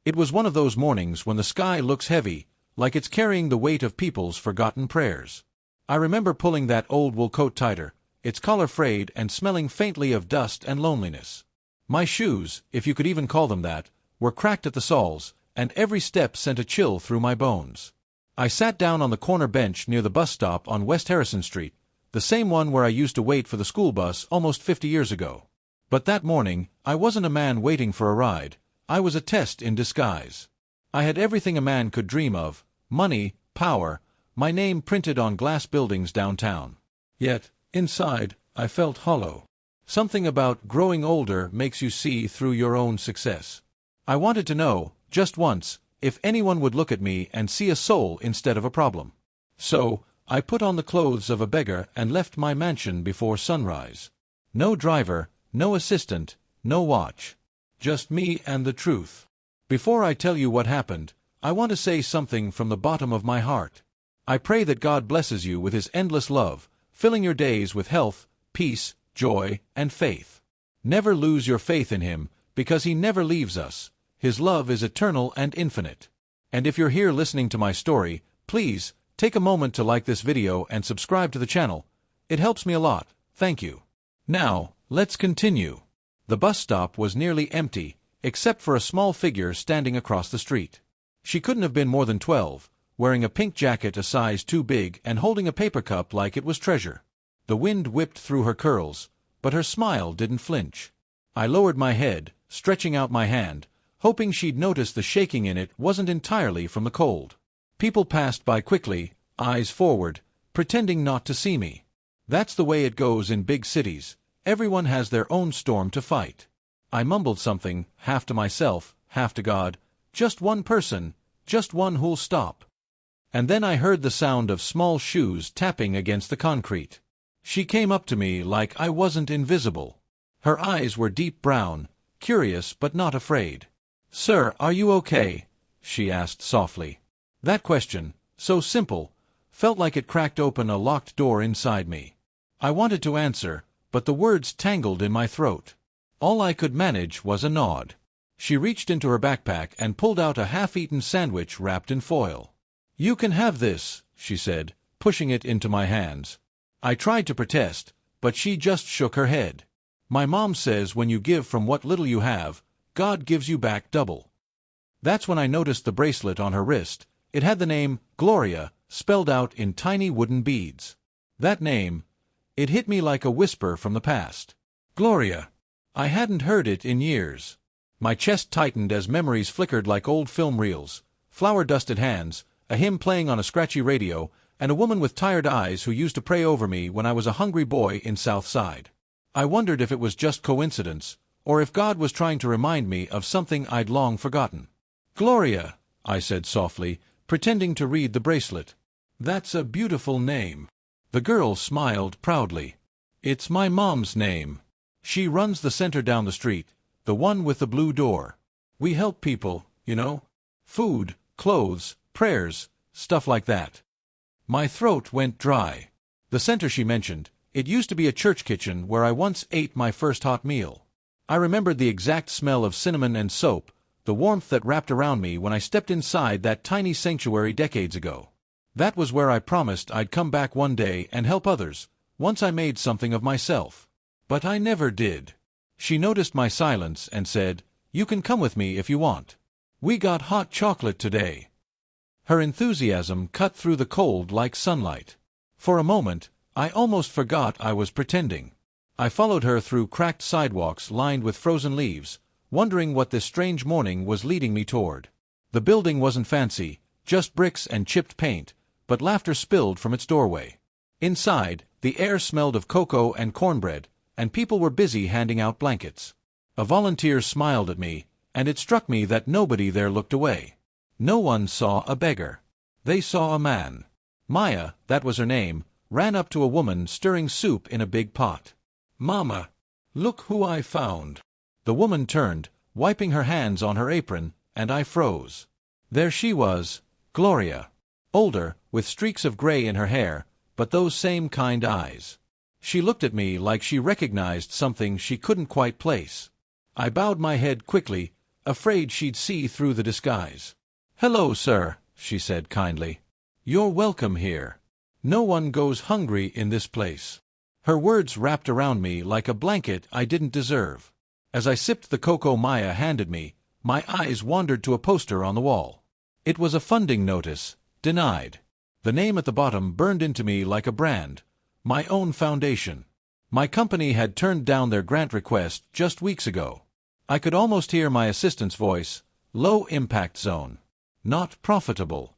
It was one of those mornings when the sky looks heavy, like it's carrying the weight of people's forgotten prayers. I remember pulling that old wool coat tighter, its collar frayed and smelling faintly of dust and loneliness. My shoes, if you could even call them that, were cracked at the soles, and every step sent a chill through my bones. I sat down on the corner bench near the bus stop on West Harrison Street, the same one where I used to wait for the school bus almost 50 years ago. But that morning, I wasn't a man waiting for a ride. I was a test in disguise. I had everything a man could dream of: money, power, my name printed on glass buildings downtown. Yet, inside, I felt hollow. Something about growing older makes you see through your own success. I wanted to know, just once, if anyone would look at me and see a soul instead of a problem. So, I put on the clothes of a beggar and left my mansion before sunrise. No driver, no assistant, no watch. Just me and the truth. Before I tell you what happened, I want to say something from the bottom of my heart. I pray that God blesses you with His endless love, filling your days with health, peace, joy, and faith. Never lose your faith in Him, because He never leaves us. His love is eternal and infinite. And if you're here listening to my story, please, take a moment to like this video and subscribe to the channel. It helps me a lot, thank you. Now, let's continue. The bus stop was nearly empty, except for a small figure standing across the street. She couldn't have been more than 12, wearing a pink jacket a size too big and holding a paper cup like it was treasure. The wind whipped through her curls, but her smile didn't flinch. I lowered my head, stretching out my hand, hoping she'd notice the shaking in it wasn't entirely from the cold. People passed by quickly, eyes forward, pretending not to see me. That's the way it goes in big cities. Everyone has their own storm to fight. I mumbled something, half to myself, half to God. Just one person, just one who'll stop. And then I heard the sound of small shoes tapping against the concrete. She came up to me like I wasn't invisible. Her eyes were deep brown, curious but not afraid. "Sir, are you okay?" she asked softly. That question, so simple, felt like it cracked open a locked door inside me. I wanted to answer, but the words tangled in my throat. All I could manage was a nod. She reached into her backpack and pulled out a half-eaten sandwich wrapped in foil. "You can have this," she said, pushing it into my hands. I tried to protest, but she just shook her head. "My mom says when you give from what little you have, God gives you back double." That's when I noticed the bracelet on her wrist. It had the name, Gloria, spelled out in tiny wooden beads. That name, it hit me like a whisper from the past. Gloria. I hadn't heard it in years. My chest tightened as memories flickered like old film reels. Flour-dusted hands, a hymn playing on a scratchy radio, and a woman with tired eyes who used to pray over me when I was a hungry boy in South Side. I wondered if it was just coincidence, or if God was trying to remind me of something I'd long forgotten. "Gloria," I said softly, pretending to read the bracelet. "That's a beautiful name." The girl smiled proudly. "It's my mom's name. She runs the center down the street, the one with the blue door. We help people, you know. Food, clothes, prayers, stuff like that." My throat went dry. The center she mentioned, it used to be a church kitchen where I once ate my first hot meal. I remembered the exact smell of cinnamon and soap, the warmth that wrapped around me when I stepped inside that tiny sanctuary decades ago. That was where I promised I'd come back one day and help others, once I made something of myself. But I never did. She noticed my silence and said, "You can come with me if you want. We got hot chocolate today." Her enthusiasm cut through the cold like sunlight. For a moment, I almost forgot I was pretending. I followed her through cracked sidewalks lined with frozen leaves, wondering what this strange morning was leading me toward. The building wasn't fancy, just bricks and chipped paint, but laughter spilled from its doorway. Inside, the air smelled of cocoa and cornbread, and people were busy handing out blankets. A volunteer smiled at me, and it struck me that nobody there looked away. No one saw a beggar. They saw a man. Maya, that was her name, ran up to a woman stirring soup in a big pot. "Mama, look who I found." The woman turned, wiping her hands on her apron, and I froze. There she was, Gloria. Older, with streaks of gray in her hair, but those same kind eyes. She looked at me like she recognized something she couldn't quite place. I bowed my head quickly, afraid she'd see through the disguise. "Hello, sir," she said kindly. "You're welcome here. No one goes hungry in this place." Her words wrapped around me like a blanket I didn't deserve. As I sipped the cocoa Maya handed me, my eyes wandered to a poster on the wall. It was a funding notice, denied. The name at the bottom burned into me like a brand. My own foundation. My company had turned down their grant request just weeks ago. I could almost hear my assistant's voice. Low impact zone. Not profitable.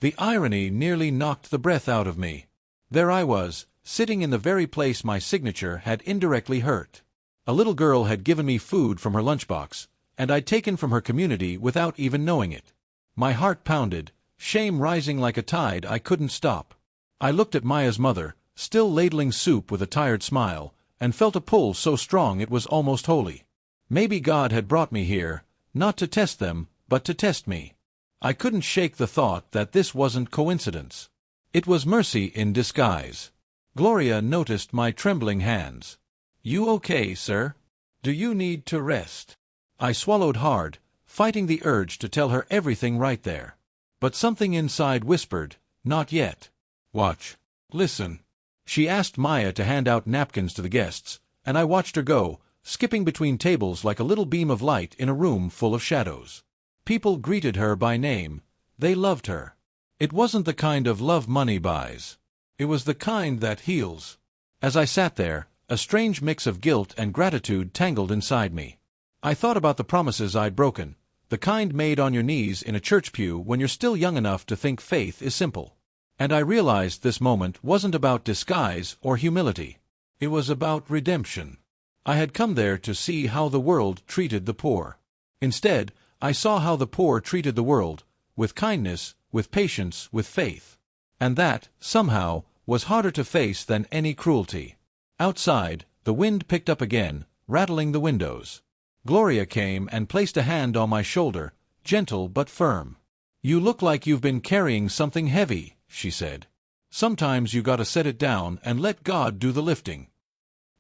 The irony nearly knocked the breath out of me. There I was, sitting in the very place my signature had indirectly hurt. A little girl had given me food from her lunchbox, and I'd taken from her community without even knowing it. My heart pounded, shame rising like a tide I couldn't stop. I looked at Maya's mother, still ladling soup with a tired smile, and felt a pull so strong it was almost holy. Maybe God had brought me here, not to test them, but to test me. I couldn't shake the thought that this wasn't coincidence. It was mercy in disguise. Gloria noticed my trembling hands. "You okay, sir? Do you need to rest?" I swallowed hard, fighting the urge to tell her everything right there. But something inside whispered, "Not yet. Watch. Listen." She asked Maya to hand out napkins to the guests, and I watched her go, skipping between tables like a little beam of light in a room full of shadows. People greeted her by name. They loved her. It wasn't the kind of love money buys. It was the kind that heals. As I sat there, a strange mix of guilt and gratitude tangled inside me. I thought about the promises I'd broken, the kind made on your knees in a church pew when you're still young enough to think faith is simple. And I realized this moment wasn't about disguise or humility. It was about redemption. I had come there to see how the world treated the poor. Instead, I saw how the poor treated the world, with kindness, with patience, with faith. And that, somehow, was harder to face than any cruelty. Outside, the wind picked up again, rattling the windows. Gloria came and placed a hand on my shoulder, gentle but firm. "You look like you've been carrying something heavy," she said. "Sometimes you gotta set it down and let God do the lifting."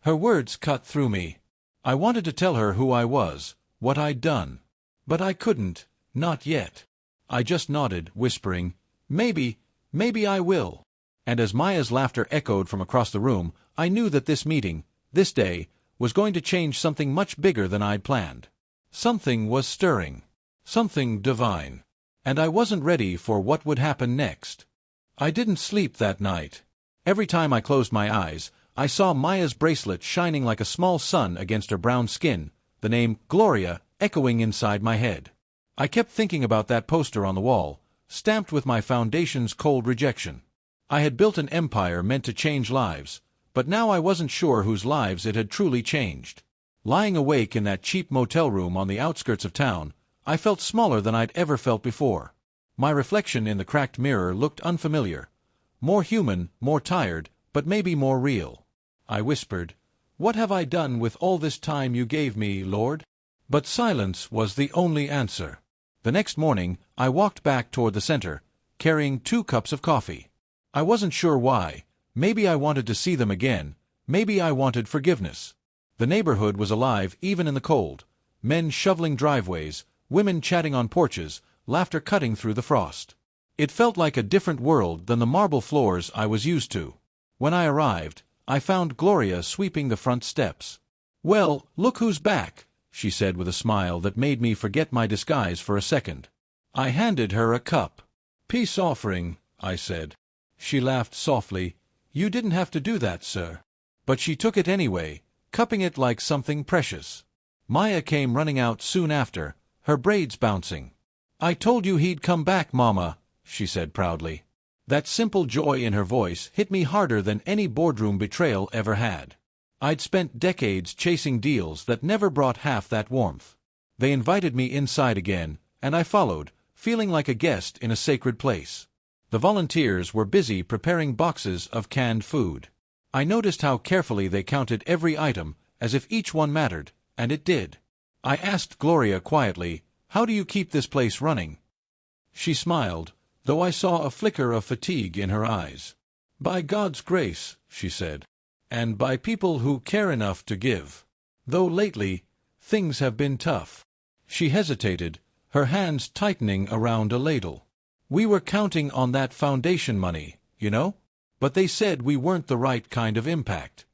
Her words cut through me. I wanted to tell her who I was, what I'd done. But I couldn't, not yet. I just nodded, whispering, maybe I will." And as Maya's laughter echoed from across the room, I knew that this meeting, this day, was going to change something much bigger than I'd planned. Something was stirring. Something divine. And I wasn't ready for what would happen next. I didn't sleep that night. Every time I closed my eyes, I saw Maya's bracelet shining like a small sun against her brown skin, the name Gloria echoing inside my head. I kept thinking about that poster on the wall, stamped with my foundation's cold rejection. I had built an empire meant to change lives, but now I wasn't sure whose lives it had truly changed. Lying awake in that cheap motel room on the outskirts of town, I felt smaller than I'd ever felt before. My reflection in the cracked mirror looked unfamiliar. More human, more tired, but maybe more real. I whispered, "What have I done with all this time you gave me, Lord?" But silence was the only answer. The next morning, I walked back toward the center, carrying 2 cups of coffee. I wasn't sure why. Maybe I wanted to see them again. Maybe I wanted forgiveness. The neighborhood was alive even in the cold. Men shoveling driveways, women chatting on porches, laughter cutting through the frost. It felt like a different world than the marble floors I was used to. When I arrived, I found Gloria sweeping the front steps. "Well, look who's back," she said with a smile that made me forget my disguise for a second. I handed her a cup. "Peace offering," I said. She laughed softly. "You didn't have to do that, sir." But she took it anyway, cupping it like something precious. Maya came running out soon after, her braids bouncing. "I told you he'd come back, Mama," she said proudly. That simple joy in her voice hit me harder than any boardroom betrayal ever had. I'd spent decades chasing deals that never brought half that warmth. They invited me inside again, and I followed, feeling like a guest in a sacred place. The volunteers were busy preparing boxes of canned food. I noticed how carefully they counted every item, as if each one mattered, and it did. I asked Gloria quietly, "How do you keep this place running?" She smiled, though I saw a flicker of fatigue in her eyes. "By God's grace," she said, "and by people who care enough to give. Though lately, things have been tough." She hesitated, her hands tightening around a ladle. "We were counting on that foundation money, you know? But they said we weren't the right kind of impact."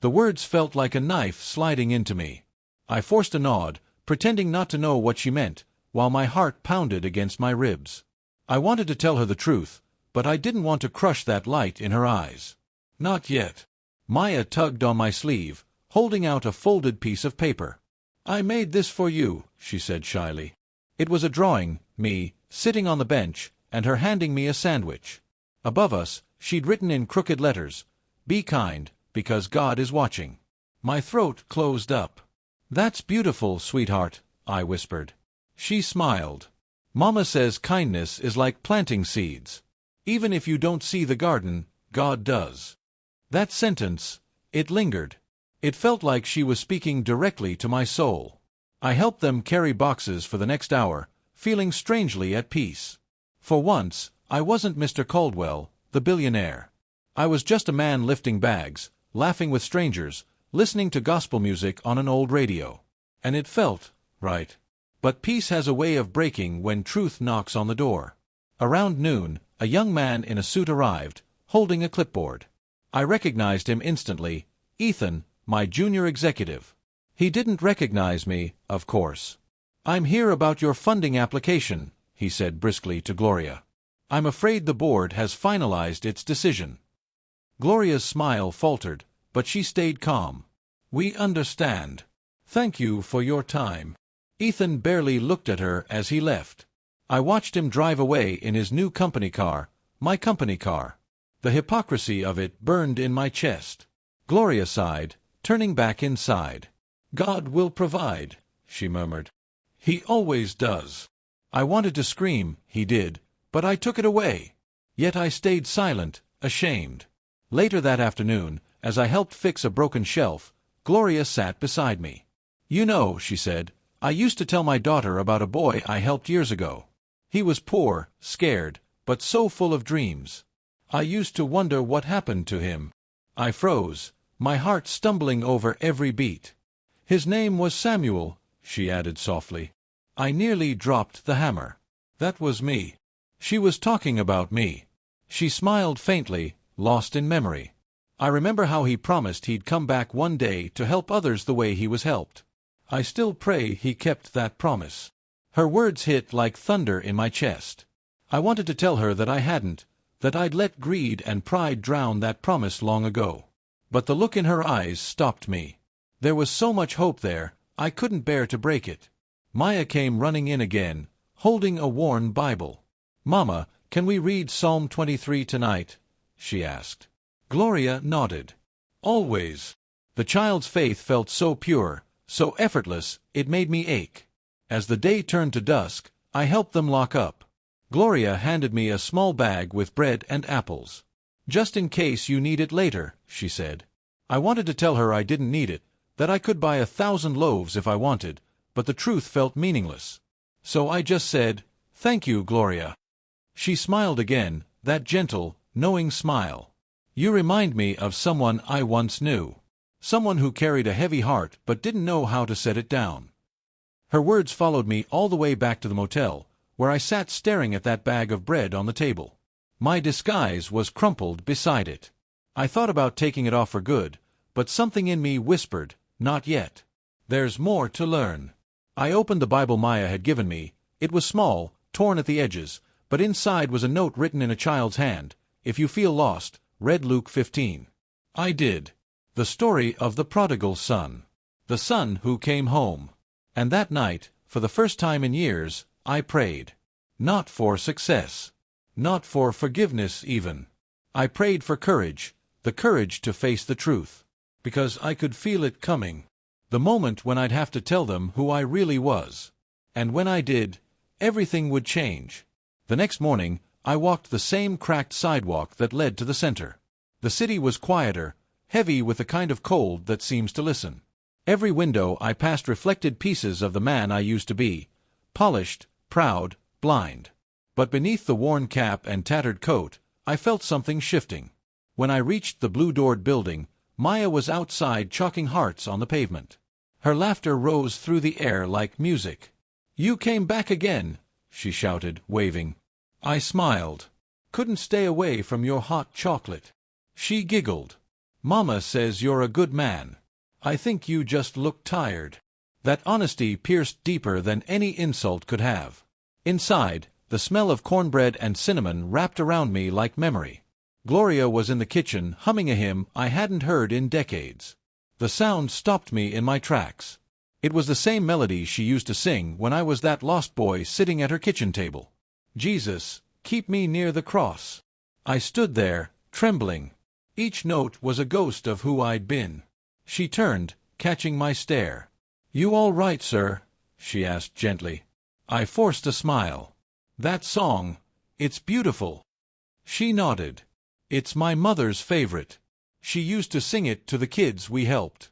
The words felt like a knife sliding into me. I forced a nod, pretending not to know what she meant, while my heart pounded against my ribs. I wanted to tell her the truth, but I didn't want to crush that light in her eyes. "Not yet." Maya tugged on my sleeve, holding out a folded piece of paper. "I made this for you," she said shyly. It was a drawing, me, sitting on the bench, and her handing me a sandwich. Above us, she'd written in crooked letters, "Be kind, because God is watching." My throat closed up. "That's beautiful, sweetheart," I whispered. She smiled. "Mama says kindness is like planting seeds. Even if you don't see the garden, God does." That sentence, it lingered. It felt like she was speaking directly to my soul. I helped them carry boxes for the next hour, feeling strangely at peace. For once, I wasn't Mr. Caldwell, the billionaire. I was just a man lifting bags, laughing with strangers, listening to gospel music on an old radio. And it felt right. But peace has a way of breaking when truth knocks on the door. Around noon, a young man in a suit arrived, holding a clipboard. I recognized him instantly, Ethan, my junior executive. He didn't recognize me, of course. "I'm here about your funding application," he said briskly to Gloria. "I'm afraid the board has finalized its decision." Gloria's smile faltered, but she stayed calm. "We understand. Thank you for your time." Ethan barely looked at her as he left. I watched him drive away in his new company car, my company car. The hypocrisy of it burned in my chest. Gloria sighed, turning back inside. "God will provide," she murmured. "He always does." I wanted to scream, "He did," but I took it away. Yet I stayed silent, ashamed. Later that afternoon, as I helped fix a broken shelf, Gloria sat beside me. "You know," she said, "I used to tell my daughter about a boy I helped years ago. He was poor, scared, but so full of dreams. I used to wonder what happened to him." I froze, my heart stumbling over every beat. "His name was Samuel," she added softly. I nearly dropped the hammer. That was me. She was talking about me. She smiled faintly, lost in memory. I remember how he promised he'd come back one day to help others the way he was helped. I still pray he kept that promise. Her words hit like thunder in my chest. I wanted to tell her that I hadn't, that I'd let greed and pride drown that promise long ago. But the look in her eyes stopped me. There was so much hope there, I couldn't bear to break it. Maya came running in again, holding a worn Bible. "Mama, can we read Psalm 23 tonight?" she asked. Gloria nodded. "Always." The child's faith felt so pure, so effortless, it made me ache. As the day turned to dusk, I helped them lock up. Gloria handed me a small bag with bread and apples. "Just in case you need it later," she said. I wanted to tell her I didn't need it, that I could buy 1,000 loaves if I wanted, but the truth felt meaningless. So I just said, "Thank you, Gloria." She smiled again, that gentle, knowing smile. "You remind me of someone I once knew. Someone who carried a heavy heart but didn't know how to set it down." Her words followed me all the way back to the motel, where I sat staring at that bag of bread on the table. My disguise was crumpled beside it. I thought about taking it off for good, but something in me whispered, "Not yet. There's more to learn." I opened the Bible Maya had given me. It was small, torn at the edges, but inside was a note written in a child's hand. "If you feel lost, read Luke 15. I did. The story of the prodigal son. The son who came home. And that night, for the first time in years, I prayed. Not for success. Not for forgiveness even. I prayed for courage, the courage to face the truth. Because I could feel it coming. The moment when I'd have to tell them who I really was. And when I did, everything would change. The next morning, I walked the same cracked sidewalk that led to the center. The city was quieter, heavy with the kind of cold that seems to listen. Every window I passed reflected pieces of the man I used to be, polished, proud, blind. But beneath the worn cap and tattered coat, I felt something shifting. When I reached the blue-doored building, Maya was outside chalking hearts on the pavement. Her laughter rose through the air like music. "You came back again," she shouted, waving. I smiled. "Couldn't stay away from your hot chocolate." She giggled. "Mama says you're a good man. I think you just look tired." That honesty pierced deeper than any insult could have. Inside, the smell of cornbread and cinnamon wrapped around me like memory. Gloria was in the kitchen, humming a hymn I hadn't heard in decades. The sound stopped me in my tracks. It was the same melody she used to sing when I was that lost boy sitting at her kitchen table. "Jesus, keep me near the cross." I stood there, trembling. Each note was a ghost of who I'd been. She turned, catching my stare. "You all right, sir?" she asked gently. I forced a smile. "That song, it's beautiful." She nodded. "It's my mother's favorite. She used to sing it to the kids we helped."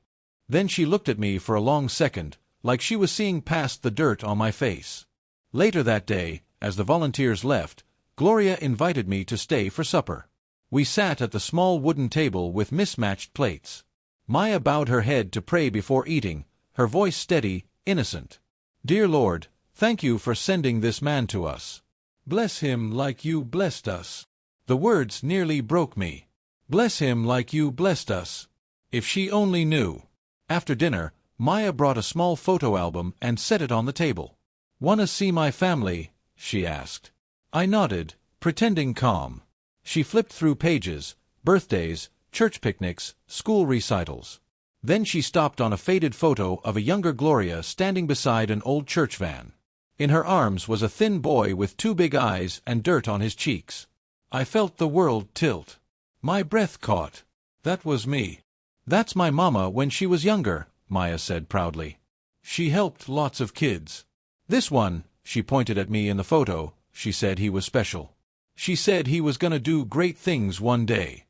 Then she looked at me for a long second, like she was seeing past the dirt on my face. Later that day, as the volunteers left, Gloria invited me to stay for supper. We sat at the small wooden table with mismatched plates. Maya bowed her head to pray before eating, her voice steady, innocent. "Dear Lord, thank you for sending this man to us. Bless him like you blessed us." The words nearly broke me. Bless him like you blessed us. If she only knew. After dinner, Maya brought a small photo album and set it on the table. "Wanna see my family?" she asked. I nodded, pretending calm. She flipped through pages, birthdays, church picnics, school recitals. Then she stopped on a faded photo of a younger Gloria standing beside an old church van. In her arms was a thin boy with two big eyes and dirt on his cheeks. I felt the world tilt. My breath caught. That was me. "That's my mama when she was younger," Maya said proudly. "She helped lots of kids. This one," she pointed at me in the photo, "she said he was special. She said he was gonna do great things one day."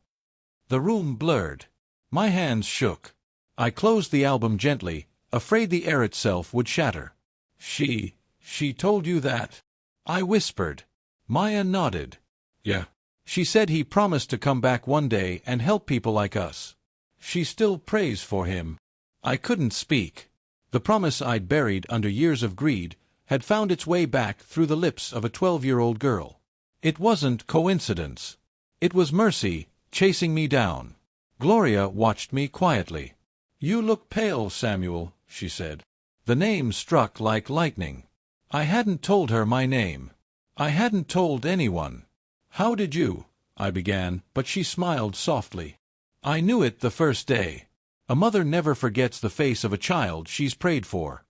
The room blurred. My hands shook. I closed the album gently, afraid the air itself would shatter. She told you that?" I whispered. Maya nodded. "Yeah. She said he promised to come back one day and help people like us. She still prays for him." I couldn't speak. The promise I'd buried under years of greed had found its way back through the lips of a 12-year-old girl. It wasn't coincidence. It was mercy, chasing me down. Gloria watched me quietly. "You look pale, Samuel," she said. The name struck like lightning. I hadn't told her my name. I hadn't told anyone. "How did you?" I began, but she smiled softly. "I knew it the first day. A mother never forgets the face of a child she's prayed for."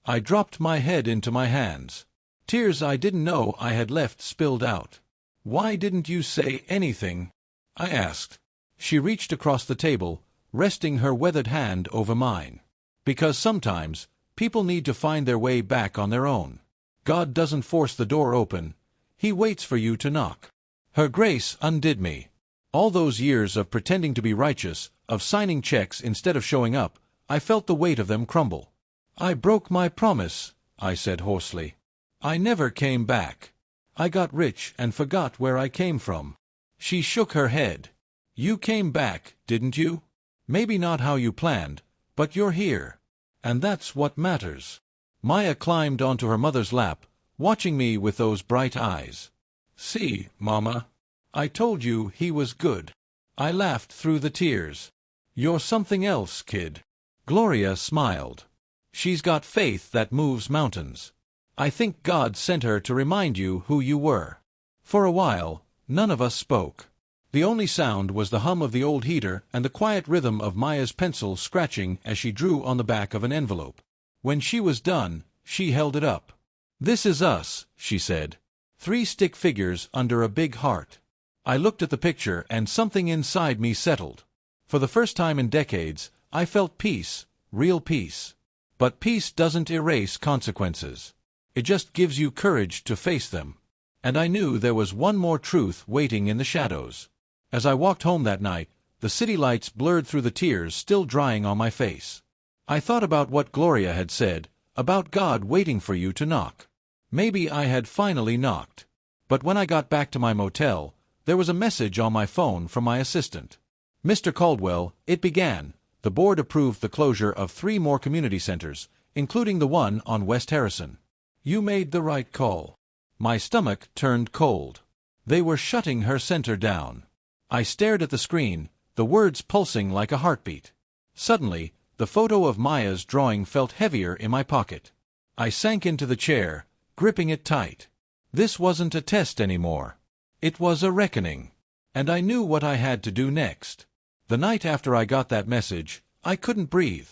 I dropped my head into my hands. Tears I didn't know I had left spilled out. "Why didn't you say anything?" I asked. She reached across the table, resting her weathered hand over mine. "Because sometimes, people need to find their way back on their own. God doesn't force the door open. He waits for you to knock." Her grace undid me. All those years of pretending to be righteous, of signing checks instead of showing up, I felt the weight of them crumble. "I broke my promise," I said hoarsely. "I never came back. I got rich and forgot where I came from." She shook her head. "You came back, didn't you? Maybe not how you planned, but you're here. And that's what matters." Maya climbed onto her mother's lap, watching me with those bright eyes. "See, Mama. I told you he was good." I laughed through the tears. "You're something else, kid." Gloria smiled. "She's got faith that moves mountains. I think God sent her to remind you who you were." For a while, none of us spoke. The only sound was the hum of the old heater and the quiet rhythm of Maya's pencil scratching as she drew on the back of an envelope. When she was done, she held it up. "This is us," she said. 3 stick figures under a big heart. I looked at the picture and something inside me settled. For the first time in decades, I felt peace, real peace. But peace doesn't erase consequences. It just gives you courage to face them. And I knew there was one more truth waiting in the shadows. As I walked home that night, the city lights blurred through the tears still drying on my face. I thought about what Gloria had said, about God waiting for you to knock. Maybe I had finally knocked. But when I got back to my motel, there was a message on my phone from my assistant. "Mr. Caldwell," it began, "the board approved the closure of 3 more community centers, including the one on West Harrison. You made the right call. My stomach turned cold. They were shutting her center down. I stared at the screen, the words pulsing like a heartbeat. Suddenly, the photo of Maya's drawing felt heavier in my pocket. I sank into the chair, gripping it tight. This wasn't a test anymore. It was a reckoning. And I knew what I had to do next. The night after I got that message, I couldn't breathe.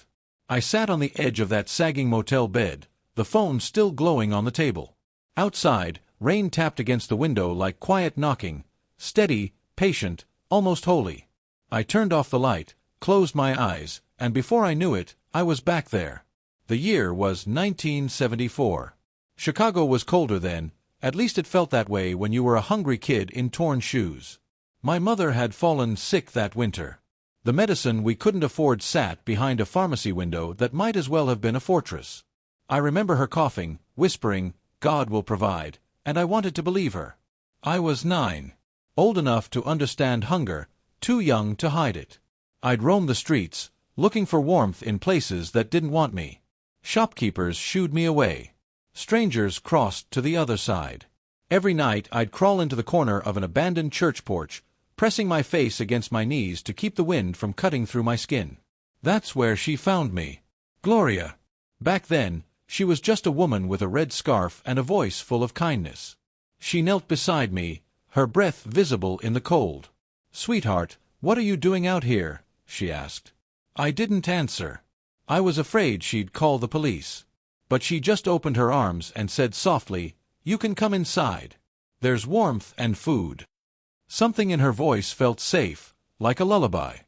I sat on the edge of that sagging motel bed, the phone still glowing on the table. Outside, rain tapped against the window like quiet knocking, steady, patient, almost holy. I turned off the light, closed my eyes, and before I knew it, I was back there. The year was 1974. Chicago was colder then, at least it felt that way when you were a hungry kid in torn shoes. My mother had fallen sick that winter. The medicine we couldn't afford sat behind a pharmacy window that might as well have been a fortress. I remember her coughing, whispering, "God will provide," and I wanted to believe her. I was 9. Old enough to understand hunger, too young to hide it. I'd roam the streets, looking for warmth in places that didn't want me. Shopkeepers shooed me away. Strangers crossed to the other side. Every night I'd crawl into the corner of an abandoned church porch, pressing my face against my knees to keep the wind from cutting through my skin. That's where she found me. Gloria. Back then, she was just a woman with a red scarf and a voice full of kindness. She knelt beside me, her breath visible in the cold. "Sweetheart, what are you doing out here?" she asked. I didn't answer. I was afraid she'd call the police. But she just opened her arms and said softly, "You can come inside. There's warmth and food." Something in her voice felt safe, like a lullaby.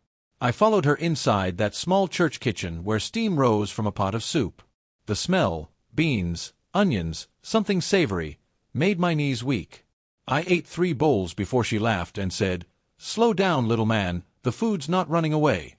I followed her inside that small church kitchen where steam rose from a pot of soup. The smell, beans, onions, something savory, made my knees weak. I ate 3 bowls before she laughed and said, "Slow down, little man, the food's not running away."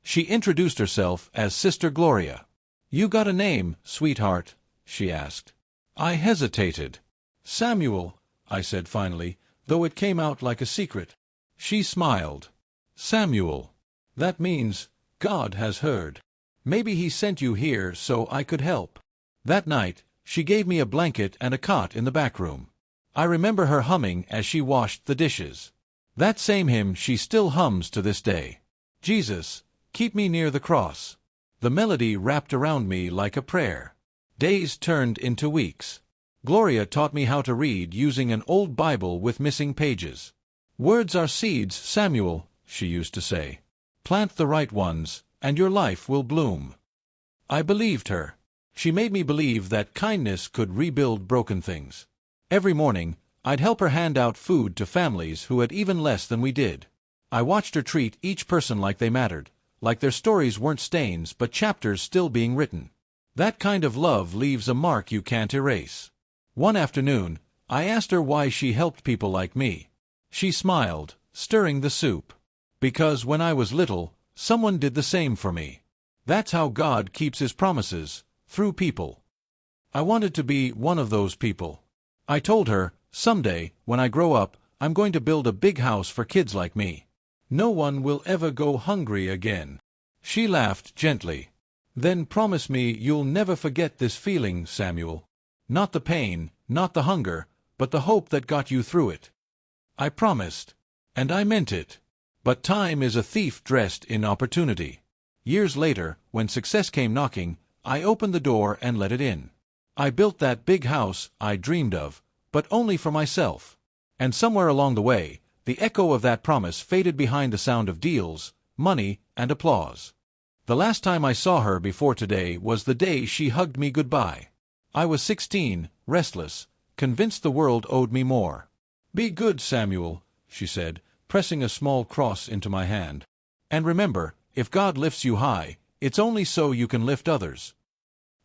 She introduced herself as Sister Gloria. "You got a name, sweetheart?" she asked. I hesitated. "Samuel," I said finally, though it came out like a secret. She smiled. "Samuel. That means, God has heard. Maybe he sent you here so I could help." That night, she gave me a blanket and a cot in the back room. I remember her humming as she washed the dishes. That same hymn she still hums to this day. "Jesus, keep me near the cross." The melody wrapped around me like a prayer. Days turned into weeks. Gloria taught me how to read using an old Bible with missing pages. "Words are seeds, Samuel," she used to say. "Plant the right ones, and your life will bloom." I believed her. She made me believe that kindness could rebuild broken things. Every morning, I'd help her hand out food to families who had even less than we did. I watched her treat each person like they mattered, like their stories weren't stains but chapters still being written. That kind of love leaves a mark you can't erase. One afternoon, I asked her why she helped people like me. She smiled, stirring the soup. "Because when I was little, someone did the same for me. That's how God keeps his promises, through people." I wanted to be one of those people. I told her, "Someday, when I grow up, I'm going to build a big house for kids like me. No one will ever go hungry again." She laughed gently. "Then promise me you'll never forget this feeling, Samuel. Not the pain, not the hunger, but the hope that got you through it." I promised. And I meant it. But time is a thief dressed in opportunity. Years later, when success came knocking, I opened the door and let it in. I built that big house I dreamed of, but only for myself. And somewhere along the way, the echo of that promise faded behind the sound of deals, money, and applause. The last time I saw her before today was the day she hugged me goodbye. I was 16, restless, convinced the world owed me more. "Be good, Samuel," she said, pressing a small cross into my hand. "And remember, if God lifts you high, it's only so you can lift others."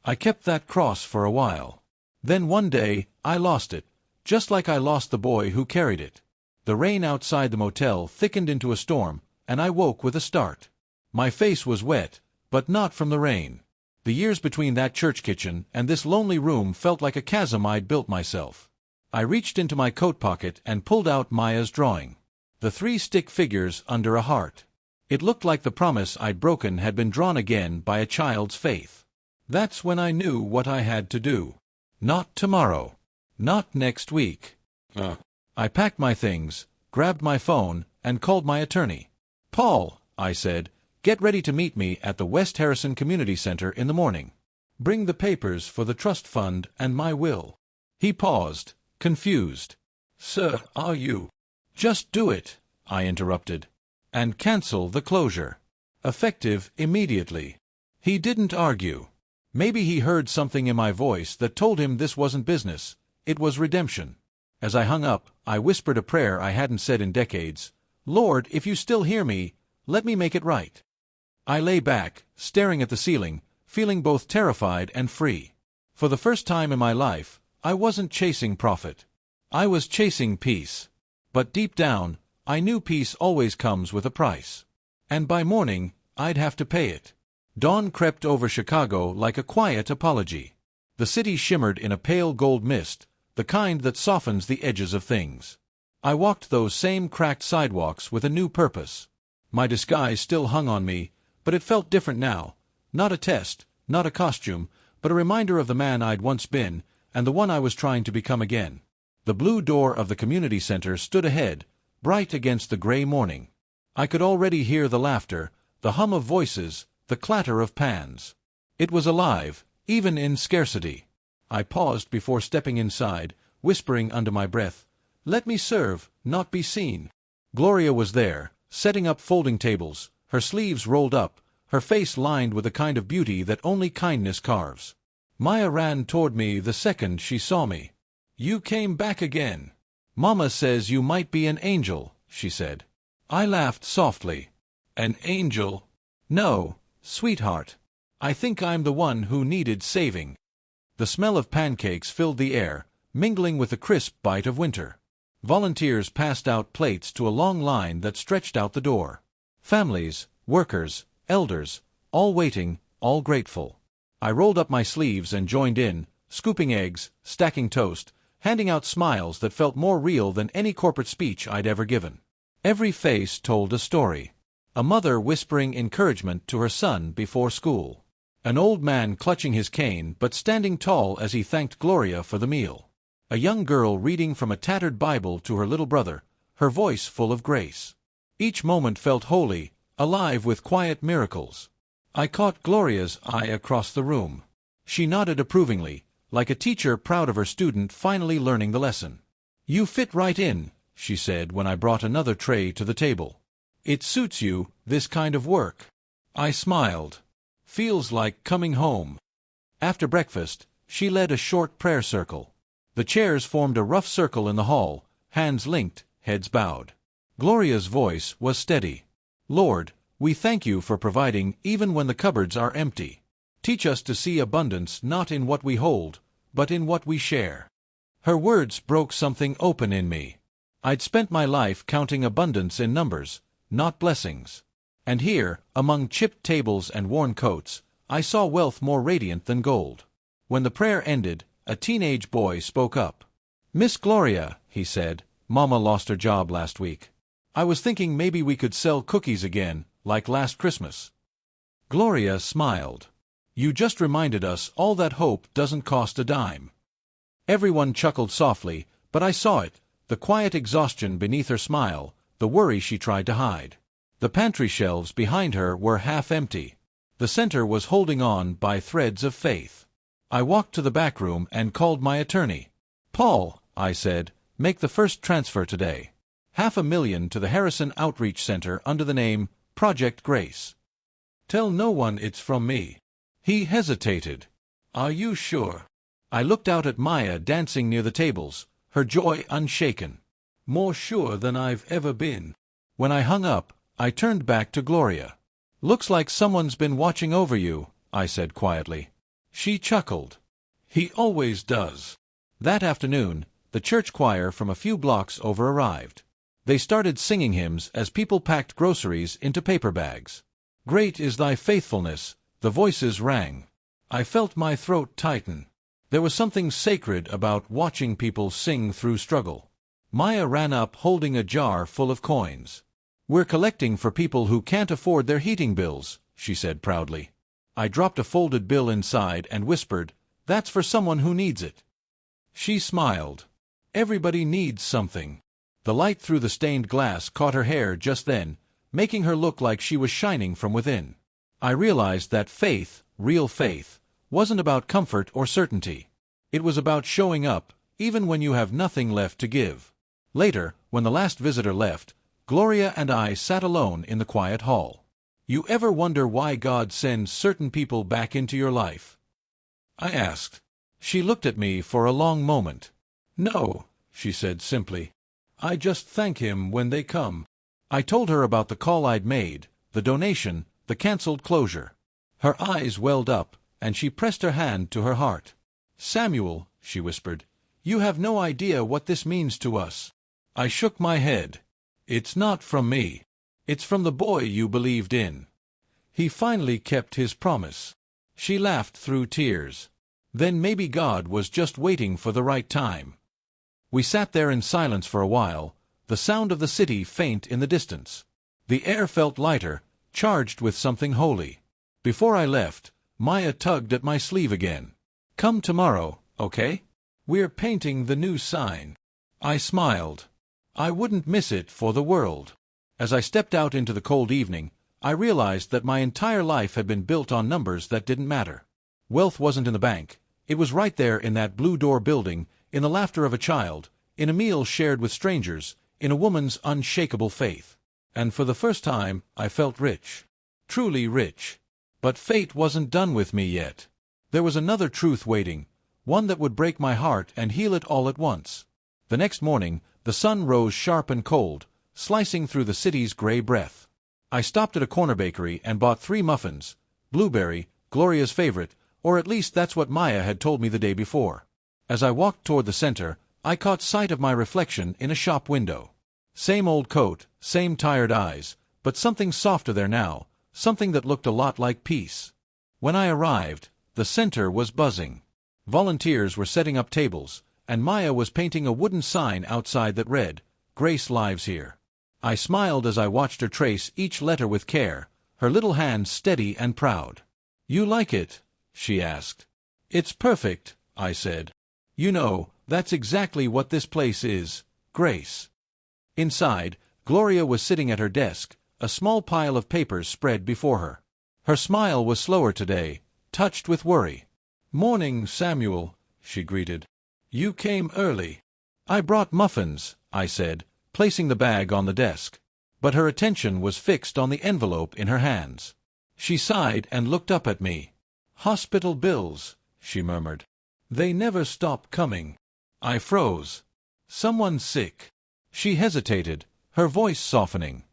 I kept that cross for a while. Then one day, I lost it, just like I lost the boy who carried it. The rain outside the motel thickened into a storm, and I woke with a start. My face was wet, but not from the rain. The years between that church kitchen and this lonely room felt like a chasm I'd built myself. I reached into my coat pocket and pulled out Maya's drawing. The 3 stick figures under a heart. It looked like the promise I'd broken had been drawn again by a child's faith. That's when I knew what I had to do. Not tomorrow. Not next week. I packed my things, grabbed my phone, and called my attorney. Paul, I said, get ready to meet me at the West Harrison Community Center in the morning. Bring the papers for the trust fund and my will. He paused, confused. Sir, are you? Just do it, I interrupted. And cancel the closure. Effective immediately. He didn't argue. Maybe he heard something in my voice that told him this wasn't business, it was redemption. As I hung up, I whispered a prayer I hadn't said in decades. Lord, if you still hear me, let me make it right. I lay back, staring at the ceiling, feeling both terrified and free. For the first time in my life, I wasn't chasing profit. I was chasing peace. But deep down, I knew peace always comes with a price. And by morning, I'd have to pay it. Dawn crept over Chicago like a quiet apology. The city shimmered in a pale gold mist, the kind that softens the edges of things. I walked those same cracked sidewalks with a new purpose. My disguise still hung on me, but it felt different now. Not a test, not a costume, but a reminder of the man I'd once been, and the one I was trying to become again. The blue door of the community center stood ahead, bright against the gray morning. I could already hear the laughter, the hum of voices, the clatter of pans. It was alive, even in scarcity. I paused before stepping inside, whispering under my breath, "Let me serve, not be seen." Gloria was there, setting up folding tables, her sleeves rolled up, her face lined with the kind of beauty that only kindness carves. Maya ran toward me the second she saw me. "You came back again. Mama says you might be an angel," she said. I laughed softly. "An angel? No, sweetheart. I think I'm the one who needed saving." The smell of pancakes filled the air, mingling with the crisp bite of winter. Volunteers passed out plates to a long line that stretched out the door. Families, workers, elders, all waiting, all grateful. I rolled up my sleeves and joined in, scooping eggs, stacking toast, handing out smiles that felt more real than any corporate speech I'd ever given. Every face told a story. A mother whispering encouragement to her son before school. An old man clutching his cane but standing tall as he thanked Gloria for the meal. A young girl reading from a tattered Bible to her little brother, her voice full of grace. Each moment felt holy, alive with quiet miracles. I caught Gloria's eye across the room. She nodded approvingly, like a teacher proud of her student finally learning the lesson. "You fit right in," she said when I brought another tray to the table. "It suits you, this kind of work." I smiled. "Feels like coming home." After breakfast, she led a short prayer circle. The chairs formed a rough circle in the hall, hands linked, heads bowed. Gloria's voice was steady. "Lord, we thank you for providing even when the cupboards are empty. Teach us to see abundance not in what we hold, but in what we share." Her words broke something open in me. I'd spent my life counting abundance in numbers, not blessings. And here, among chipped tables and worn coats, I saw wealth more radiant than gold. When the prayer ended, a teenage boy spoke up. "Miss Gloria," he said, "Mama lost her job last week. I was thinking maybe we could sell cookies again, like last Christmas." Gloria smiled. "You just reminded us all that hope doesn't cost a dime." Everyone chuckled softly, but I saw it, the quiet exhaustion beneath her smile, the worry she tried to hide. The pantry shelves behind her were half empty. The center was holding on by threads of faith. I walked to the back room and called my attorney. "Paul," I said, "make the first transfer today. $500,000 to the Harrison Outreach Center under the name Project Grace. Tell no one it's from me." He hesitated. "Are you sure?" I looked out at Maya dancing near the tables, her joy unshaken. "More sure than I've ever been." When I hung up, I turned back to Gloria. "Looks like someone's been watching over you," I said quietly. She chuckled. "He always does." That afternoon, the church choir from a few blocks over arrived. They started singing hymns as people packed groceries into paper bags. "Great is thy faithfulness," the voices rang. I felt my throat tighten. There was something sacred about watching people sing through struggle. Maya ran up holding a jar full of coins. "We're collecting for people who can't afford their heating bills," she said proudly. I dropped a folded bill inside and whispered, "That's for someone who needs it." She smiled. Everybody needs something. The light through the stained glass caught her hair just then, making her look like she was shining from within. I realized that faith, real faith, wasn't about comfort or certainty. It was about showing up, even when you have nothing left to give. Later, when the last visitor left, Gloria and I sat alone in the quiet hall. You ever wonder why God sends certain people back into your life? I asked. She looked at me for a long moment. No, she said simply. I just thank Him when they come. I told her about the call I'd made, the donation, the cancelled closure. Her eyes welled up, and she pressed her hand to her heart. Samuel, she whispered, you have no idea what this means to us. I shook my head. It's not from me. It's from the boy you believed in. He finally kept his promise. She laughed through tears. Then maybe God was just waiting for the right time. We sat there in silence for a while, the sound of the city faint in the distance. The air felt lighter, charged with something holy. Before I left, Maya tugged at my sleeve again. Come tomorrow, okay? We're painting the new sign. I smiled. I wouldn't miss it for the world. As I stepped out into the cold evening, I realized that my entire life had been built on numbers that didn't matter. Wealth wasn't in the bank. It was right there in that blue door building, in the laughter of a child, in a meal shared with strangers, in a woman's unshakable faith. And for the first time, I felt rich. Truly rich. But fate wasn't done with me yet. There was another truth waiting, one that would break my heart and heal it all at once. The next morning, the sun rose sharp and cold, slicing through the city's gray breath. I stopped at a corner bakery and bought 3 muffins, blueberry, Gloria's favorite, or at least that's what Maya had told me the day before. As I walked toward the center, I caught sight of my reflection in a shop window. Same old coat, same tired eyes, but something softer there now, something that looked a lot like peace. When I arrived, the center was buzzing. Volunteers were setting up tables, and Maya was painting a wooden sign outside that read, Grace lives here. I smiled as I watched her trace each letter with care, her little hands steady and proud. You like it? She asked. It's perfect, I said. You know, that's exactly what this place is, Grace. Inside, Gloria was sitting at her desk, a small pile of papers spread before her. Her smile was slower today, touched with worry. Morning, Samuel, she greeted. You came early. I brought muffins, I said, placing the bag on the desk. But her attention was fixed on the envelope in her hands. She sighed and looked up at me. Hospital bills, she murmured. They never stop coming. I froze. Someone sick. She hesitated, her voice softening.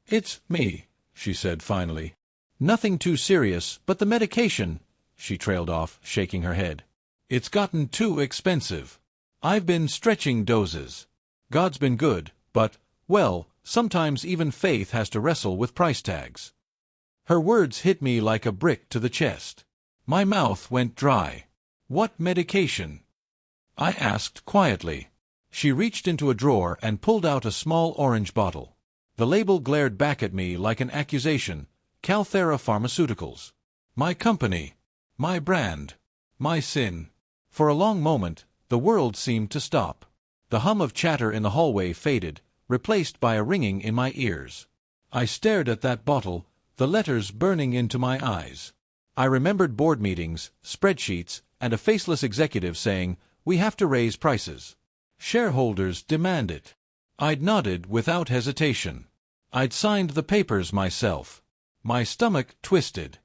It's me, she said finally. Nothing too serious, but the medication, she trailed off, shaking her head. It's gotten too expensive. I've been stretching doses. God's been good, but, well, sometimes even faith has to wrestle with price tags. Her words hit me like a brick to the chest. My mouth went dry. What medication? I asked quietly. She reached into a drawer and pulled out a small orange bottle. The label glared back at me like an accusation. Calthera Pharmaceuticals. My company. My brand. My sin. For a long moment, the world seemed to stop. The hum of chatter in the hallway faded, replaced by a ringing in my ears. I stared at that bottle, the letters burning into my eyes. I remembered board meetings, spreadsheets, and a faceless executive saying, "We have to raise prices. Shareholders demand it." I'd nodded without hesitation. I'd signed the papers myself. My stomach twisted.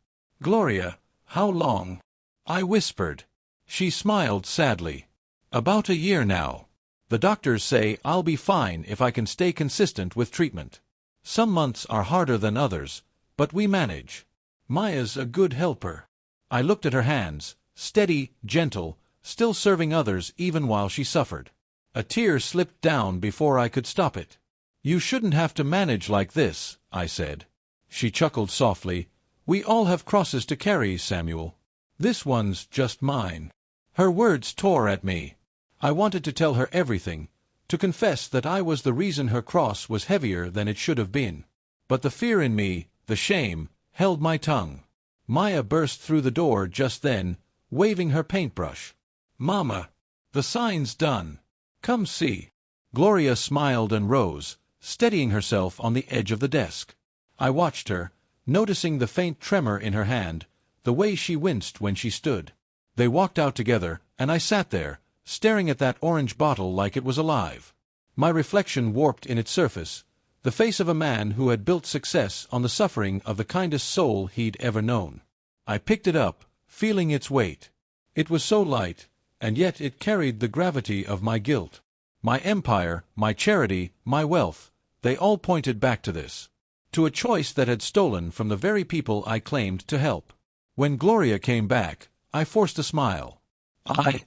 "Gloria, how long?" I whispered. She smiled sadly. "About a year now. The doctors say I'll be fine if I can stay consistent with treatment. Some months are harder than others, but we manage. Maya's a good helper." I looked at her hands, steady, gentle, still serving others even while she suffered. A tear slipped down before I could stop it. "You shouldn't have to manage like this," I said. She chuckled softly. "We all have crosses to carry, Samuel. This one's just mine." Her words tore at me. I wanted to tell her everything, to confess that I was the reason her cross was heavier than it should have been. But the fear in me, the shame, held my tongue. Maya burst through the door just then, waving her paintbrush. "Mama!" The sign's done. Come see. Gloria smiled and rose, steadying herself on the edge of the desk. I watched her, noticing the faint tremor in her hand, the way she winced when she stood. They walked out together, and I sat there, staring at that orange bottle like it was alive. My reflection warped in its surface, the face of a man who had built success on the suffering of the kindest soul he'd ever known. I picked it up, feeling its weight. It was so light, and yet it carried the gravity of my guilt. My empire, my charity, my wealth, they all pointed back to this. To a choice that had stolen from the very people I claimed to help. When Gloria came back, I forced a smile. I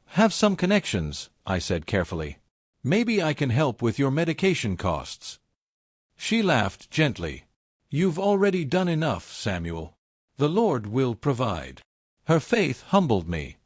have some connections, I said carefully. Maybe I can help with your medication costs. She laughed gently. You've already done enough, Samuel. The Lord will provide. Her faith humbled me.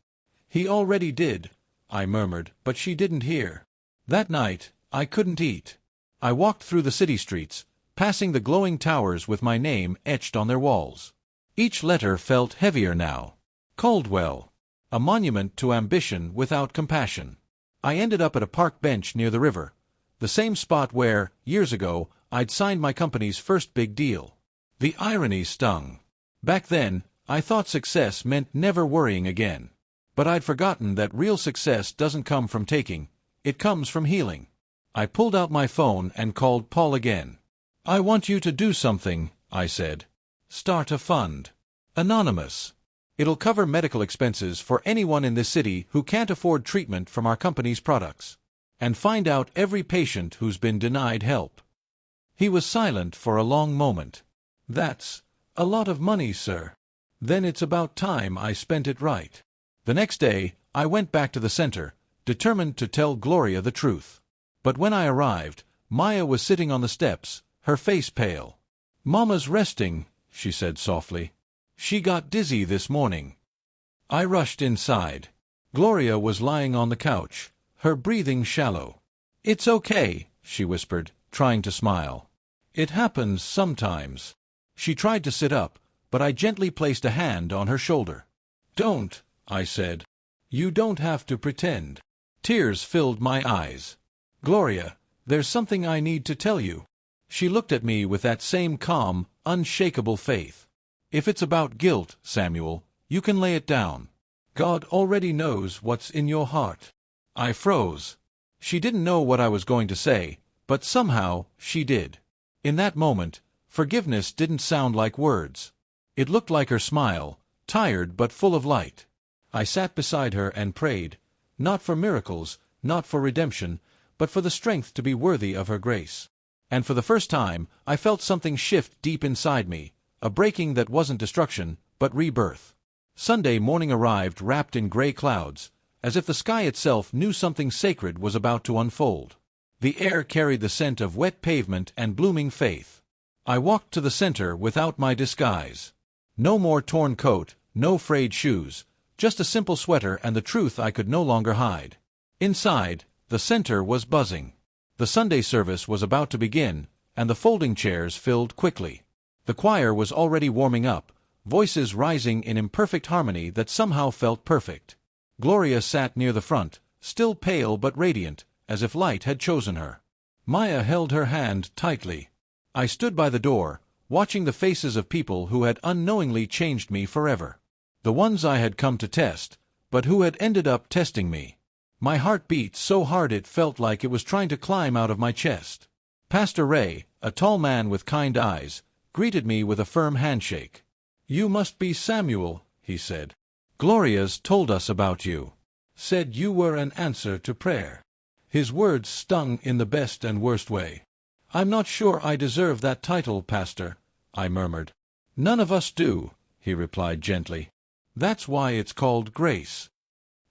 He already did, I murmured, but she didn't hear. That night, I couldn't eat. I walked through the city streets, passing the glowing towers with my name etched on their walls. Each letter felt heavier now. Caldwell. A monument to ambition without compassion. I ended up at a park bench near the river, the same spot where, years ago, I'd signed my company's first big deal. The irony stung. Back then, I thought success meant never worrying again. But I'd forgotten that real success doesn't come from taking, it comes from healing. I pulled out my phone and called Paul again. I want you to do something, I said. Start a fund. Anonymous. It'll cover medical expenses for anyone in this city who can't afford treatment from our company's products. And find out every patient who's been denied help. He was silent for a long moment. That's a lot of money, sir. Then it's about time I spent it right. The next day, I went back to the center, determined to tell Gloria the truth. But when I arrived, Maya was sitting on the steps, her face pale. Mama's resting, she said softly. She got dizzy this morning. I rushed inside. Gloria was lying on the couch, her breathing shallow. It's okay, she whispered, trying to smile. It happens sometimes. She tried to sit up, but I gently placed a hand on her shoulder. Don't, I said. You don't have to pretend. Tears filled my eyes. Gloria, there's something I need to tell you. She looked at me with that same calm, unshakable faith. If it's about guilt, Samuel, you can lay it down. God already knows what's in your heart. I froze. She didn't know what I was going to say, but somehow she did. In that moment, forgiveness didn't sound like words. It looked like her smile, tired but full of light. I sat beside her and prayed, not for miracles, not for redemption, but for the strength to be worthy of her grace. And for the first time, I felt something shift deep inside me, a breaking that wasn't destruction, but rebirth. Sunday morning arrived wrapped in gray clouds, as if the sky itself knew something sacred was about to unfold. The air carried the scent of wet pavement and blooming faith. I walked to the center without my disguise. No more torn coat, no frayed shoes, just a simple sweater and the truth I could no longer hide. Inside, the center was buzzing. The Sunday service was about to begin, and the folding chairs filled quickly. The choir was already warming up, voices rising in imperfect harmony that somehow felt perfect. Gloria sat near the front, still pale but radiant, as if light had chosen her. Maya held her hand tightly. I stood by the door, watching the faces of people who had unknowingly changed me forever. The ones I had come to test, but who had ended up testing me. My heart beat so hard it felt like it was trying to climb out of my chest. Pastor Ray, a tall man with kind eyes, greeted me with a firm handshake. You must be Samuel, he said. Gloria's told us about you. Said you were an answer to prayer. His words stung in the best and worst way. I'm not sure I deserve that title, Pastor, I murmured. None of us do, he replied gently. That's why it's called grace.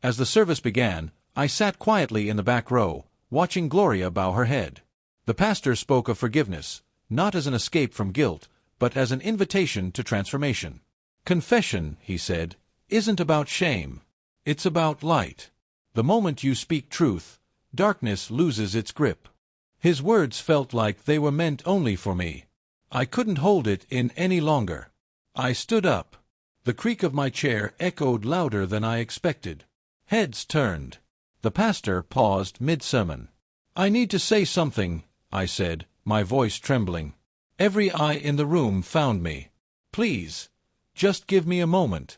As the service began, I sat quietly in the back row, watching Gloria bow her head. The pastor spoke of forgiveness, not as an escape from guilt, but as an invitation to transformation. Confession, he said, isn't about shame. It's about light. The moment you speak truth, darkness loses its grip. His words felt like they were meant only for me. I couldn't hold it in any longer. I stood up. The creak of my chair echoed louder than I expected. Heads turned. The pastor paused mid-sermon. "I need to say something," I said, my voice trembling. Every eye in the room found me. "Please, just give me a moment."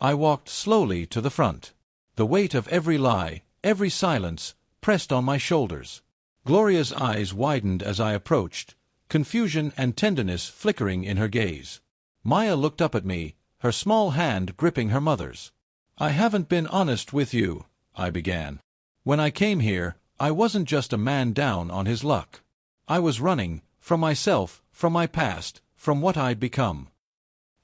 I walked slowly to the front. The weight of every lie, every silence, pressed on my shoulders. Gloria's eyes widened as I approached, confusion and tenderness flickering in her gaze. Maya looked up at me, her small hand gripping her mother's. "I haven't been honest with you," I began. "When I came here, I wasn't just a man down on his luck. I was running, from myself, from my past, from what I'd become."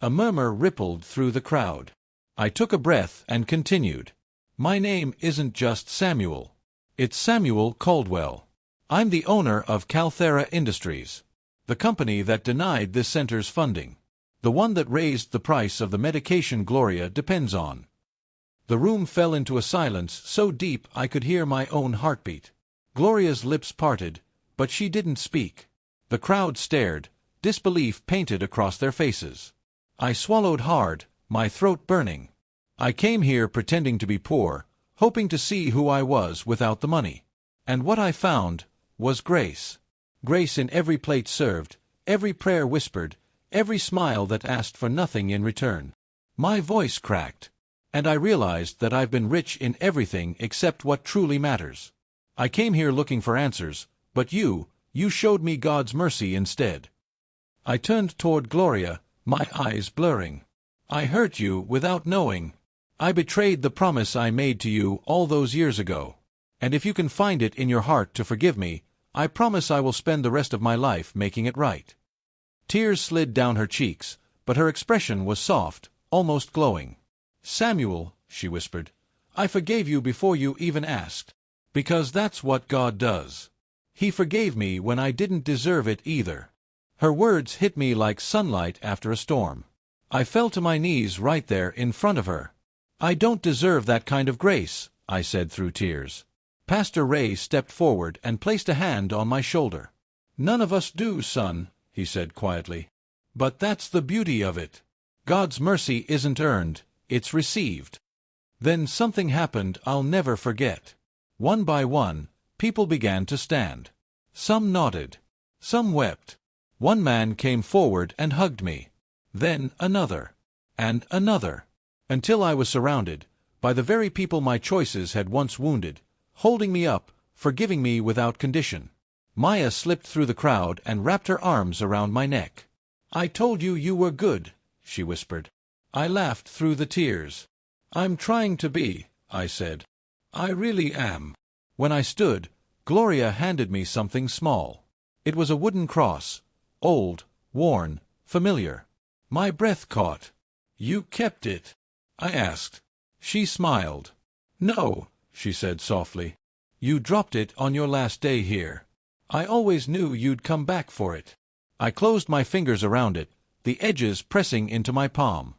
A murmur rippled through the crowd. I took a breath and continued. "My name isn't just Samuel. It's Samuel Caldwell. I'm the owner of Calthera Industries, the company that denied this center's funding, the one that raised the price of the medication Gloria depends on." The room fell into a silence so deep I could hear my own heartbeat. Gloria's lips parted, but she didn't speak. The crowd stared, disbelief painted across their faces. I swallowed hard, my throat burning. I came here pretending to be poor, hoping to see who I was without the money. And what I found was grace. Grace in every plate served, every prayer whispered, every smile that asked for nothing in return. My voice cracked, and I realized that I've been rich in everything except what truly matters. I came here looking for answers, but you showed me God's mercy instead. I turned toward Gloria, my eyes blurring. "I hurt you without knowing. I betrayed the promise I made to you all those years ago. And if you can find it in your heart to forgive me, I promise I will spend the rest of my life making it right." Tears slid down her cheeks, but her expression was soft, almost glowing. "Samuel," she whispered, "I forgave you before you even asked. Because that's what God does. He forgave me when I didn't deserve it either." Her words hit me like sunlight after a storm. I fell to my knees right there in front of her. "I don't deserve that kind of grace," I said through tears. Pastor Ray stepped forward and placed a hand on my shoulder. "None of us do, son," he said quietly. "But that's the beauty of it. God's mercy isn't earned, it's received." Then something happened I'll never forget. One by one, people began to stand. Some nodded. Some wept. One man came forward and hugged me. Then another. And another. Until I was surrounded by the very people my choices had once wounded, holding me up, forgiving me without condition. Maya slipped through the crowd and wrapped her arms around my neck. "I told you you were good," she whispered. I laughed through the tears. "I'm trying to be," I said. "I really am." When I stood, Gloria handed me something small. It was a wooden cross, old, worn, familiar. My breath caught. "You kept it?" I asked. She smiled. "No," she said softly. "You dropped it on your last day here. I always knew you'd come back for it." I closed my fingers around it, the edges pressing into my palm.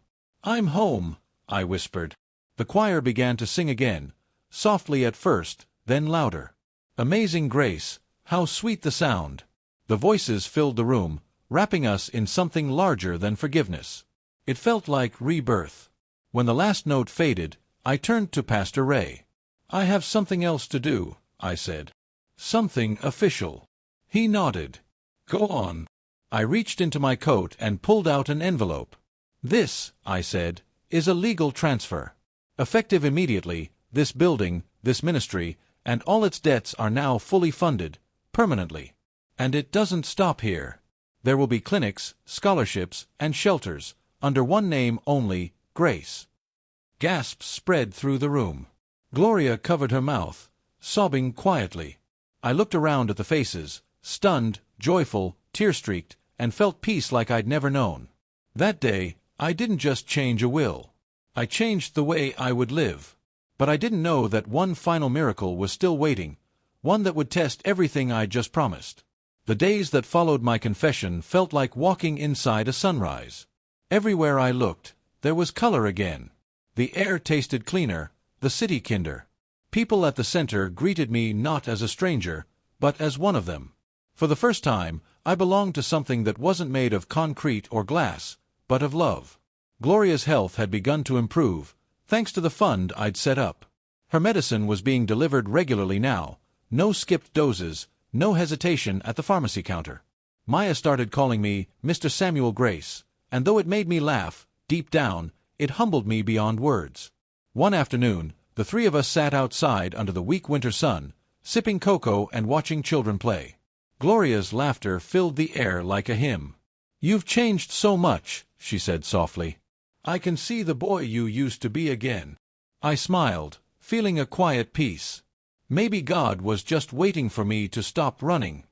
"I'm home," I whispered. The choir began to sing again, softly at first, then louder. Amazing grace, how sweet the sound. The voices filled the room, wrapping us in something larger than forgiveness. It felt like rebirth. When the last note faded, I turned to Pastor Ray. "I have something else to do," I said. "Something official." He nodded. "Go on." I reached into my coat and pulled out an envelope. "This," I said, "is a legal transfer. Effective immediately, this building, this ministry, and all its debts are now fully funded, permanently. And it doesn't stop here. There will be clinics, scholarships, and shelters, under one name only, Grace." Gasps spread through the room. Gloria covered her mouth, sobbing quietly. I looked around at the faces, stunned, joyful, tear-streaked, and felt peace like I'd never known. That day, I didn't just change a will. I changed the way I would live. But I didn't know that one final miracle was still waiting, one that would test everything I'd just promised. The days that followed my confession felt like walking inside a sunrise. Everywhere I looked, there was color again. The air tasted cleaner, the city kinder. People at the center greeted me not as a stranger, but as one of them. For the first time, I belonged to something that wasn't made of concrete or glass, but of love. Gloria's health had begun to improve, thanks to the fund I'd set up. Her medicine was being delivered regularly now, no skipped doses, no hesitation at the pharmacy counter. Maya started calling me Mr. Samuel Grace, and though it made me laugh, deep down, it humbled me beyond words. One afternoon, the three of us sat outside under the weak winter sun, sipping cocoa and watching children play. Gloria's laughter filled the air like a hymn. "You've changed so much," she said softly. "I can see the boy you used to be again." I smiled, feeling a quiet peace. Maybe God was just waiting for me to stop running.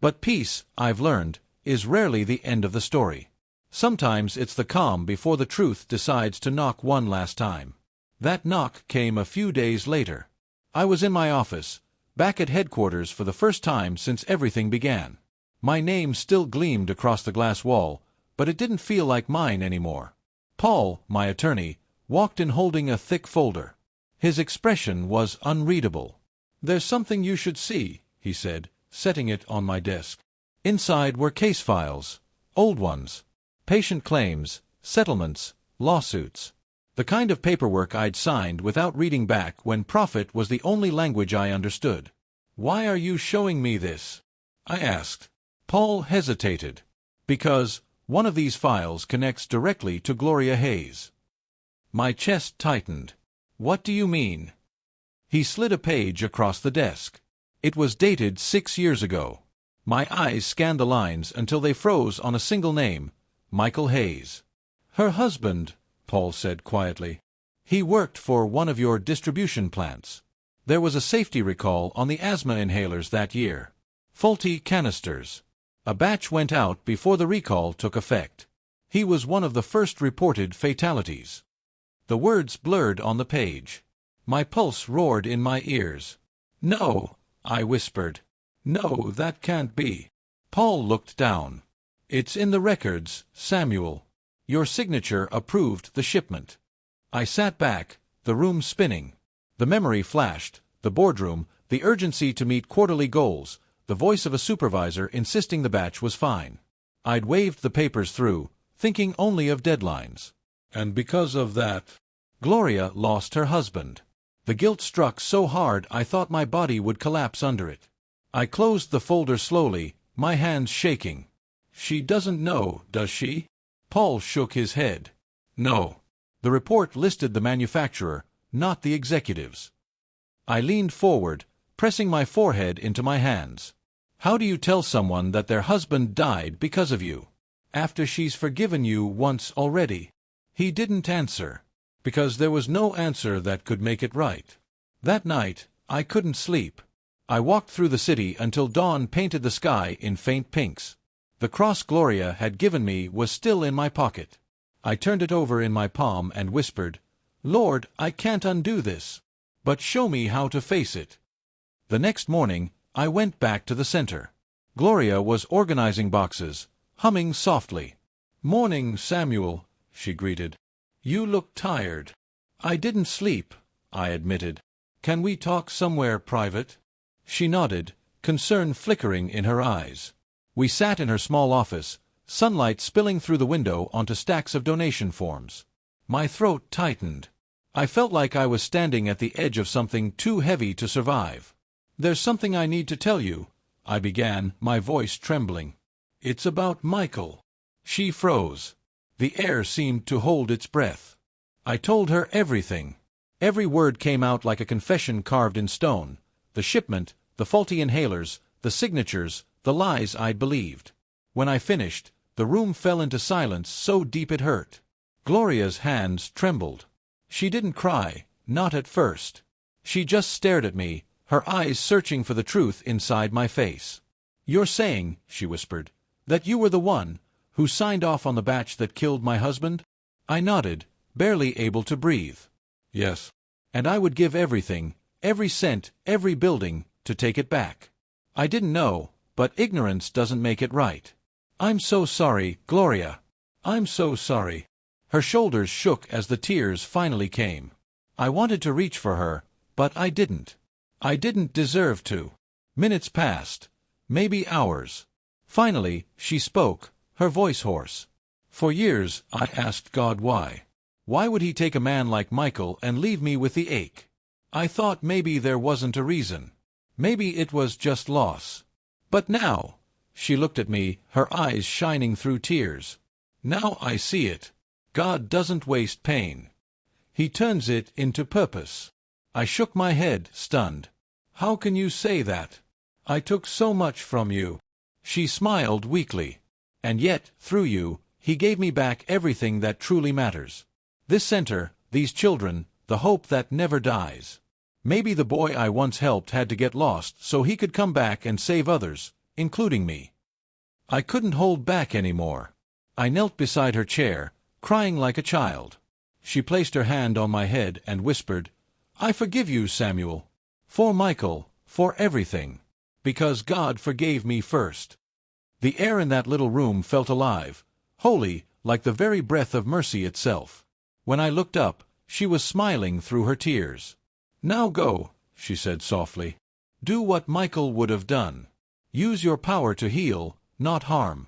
But peace, I've learned, is rarely the end of the story. Sometimes it's the calm before the truth decides to knock one last time. That knock came a few days later. I was in my office, back at headquarters for the first time since everything began. My name still gleamed across the glass wall, but it didn't feel like mine anymore. Paul, my attorney, walked in holding a thick folder. His expression was unreadable. "There's something you should see," he said, setting it on my desk. Inside were case files, old ones, patient claims, settlements, lawsuits. The kind of paperwork I'd signed without reading back when profit was the only language I understood. "Why are you showing me this?" I asked. Paul hesitated. "Because one of these files connects directly to Gloria Hayes." My chest tightened. "What do you mean?" He slid a page across the desk. It was dated 6 years ago. My eyes scanned the lines until they froze on a single name, Michael Hayes. "Her husband," Paul said quietly. "He worked for one of your distribution plants. There was a safety recall on the asthma inhalers that year. Faulty canisters. A batch went out before the recall took effect. He was one of the first reported fatalities." The words blurred on the page. My pulse roared in my ears. "No," I whispered. "No, that can't be." Paul looked down. "It's in the records, Samuel. Your signature approved the shipment." I sat back, the room spinning. The memory flashed, the boardroom, the urgency to meet quarterly goals, the voice of a supervisor insisting the batch was fine. I'd waved the papers through, thinking only of deadlines. "And because of that, Gloria lost her husband." The guilt struck so hard I thought my body would collapse under it. I closed the folder slowly, my hands shaking. "She doesn't know, does she?" Paul shook his head. "No." The report listed the manufacturer, not the executives. I leaned forward, pressing my forehead into my hands. "How do you tell someone that their husband died because of you, after she's forgiven you once already?" He didn't answer, because there was no answer that could make it right. That night, I couldn't sleep. I walked through the city until dawn painted the sky in faint pinks. The cross Gloria had given me was still in my pocket. I turned it over in my palm and whispered, "Lord, I can't undo this, but show me how to face it." The next morning, I went back to the center. Gloria was organizing boxes, humming softly. "Morning, Samuel," she greeted. "You look tired." "I didn't sleep," I admitted. "Can we talk somewhere private?" She nodded, concern flickering in her eyes. We sat in her small office, sunlight spilling through the window onto stacks of donation forms. My throat tightened. I felt like I was standing at the edge of something too heavy to survive. "There's something I need to tell you," I began, my voice trembling. "It's about Michael." She froze. The air seemed to hold its breath. I told her everything. Every word came out like a confession carved in stone. The shipment, the faulty inhalers, the signatures, the lies I'd believed. When I finished, the room fell into silence so deep it hurt. Gloria's hands trembled. She didn't cry, not at first. She just stared at me, her eyes searching for the truth inside my face. "You're saying," she whispered, "that you were the one who signed off on the batch that killed my husband?" I nodded, barely able to breathe. "Yes." "And I would give everything, every cent, every building, to take it back." I didn't know, but ignorance doesn't make it right. "I'm so sorry, Gloria. I'm so sorry." Her shoulders shook as the tears finally came. I wanted to reach for her, but I didn't. I didn't deserve to. Minutes passed, maybe hours. Finally, she spoke, her voice hoarse. "For years, I asked God why. Why would he take a man like Michael and leave me with the ache? I thought maybe there wasn't a reason. Maybe it was just loss. But now, she looked at me, her eyes shining through tears. Now I see it. God doesn't waste pain. He turns it into purpose. I shook my head, stunned. How can you say that? I took so much from you. She smiled weakly. And yet, through you, He gave me back everything that truly matters. This center, these children, the hope that never dies. Maybe the boy I once helped had to get lost so he could come back and save others, including me. I couldn't hold back anymore. I knelt beside her chair, crying like a child. She placed her hand on my head and whispered, I forgive you, Samuel. For Michael, for everything. Because God forgave me first. The air in that little room felt alive, holy, like the very breath of mercy itself. When I looked up, she was smiling through her tears. Now go, she said softly. Do what Michael would have done. Use your power to heal, not harm.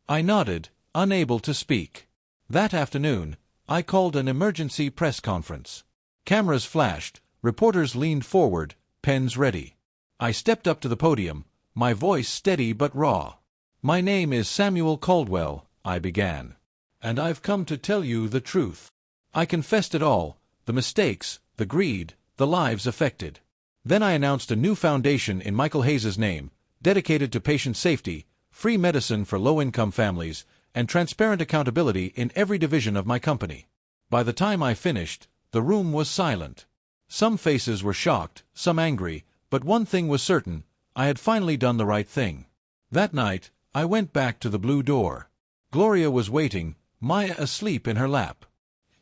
I nodded, unable to speak. That afternoon, I called an emergency press conference. Cameras flashed, reporters leaned forward, pens ready. I stepped up to the podium, my voice steady but raw. My name is Samuel Caldwell, I began. And I've come to tell you the truth. I confessed it all, the mistakes, the greed, the lives affected. Then I announced a new foundation in Michael Hayes' name, dedicated to patient safety, free medicine for low-income families, and transparent accountability in every division of my company. By the time I finished, the room was silent. Some faces were shocked, some angry, but one thing was certain, I had finally done the right thing. That night, I went back to the blue door. Gloria was waiting, Maya asleep in her lap.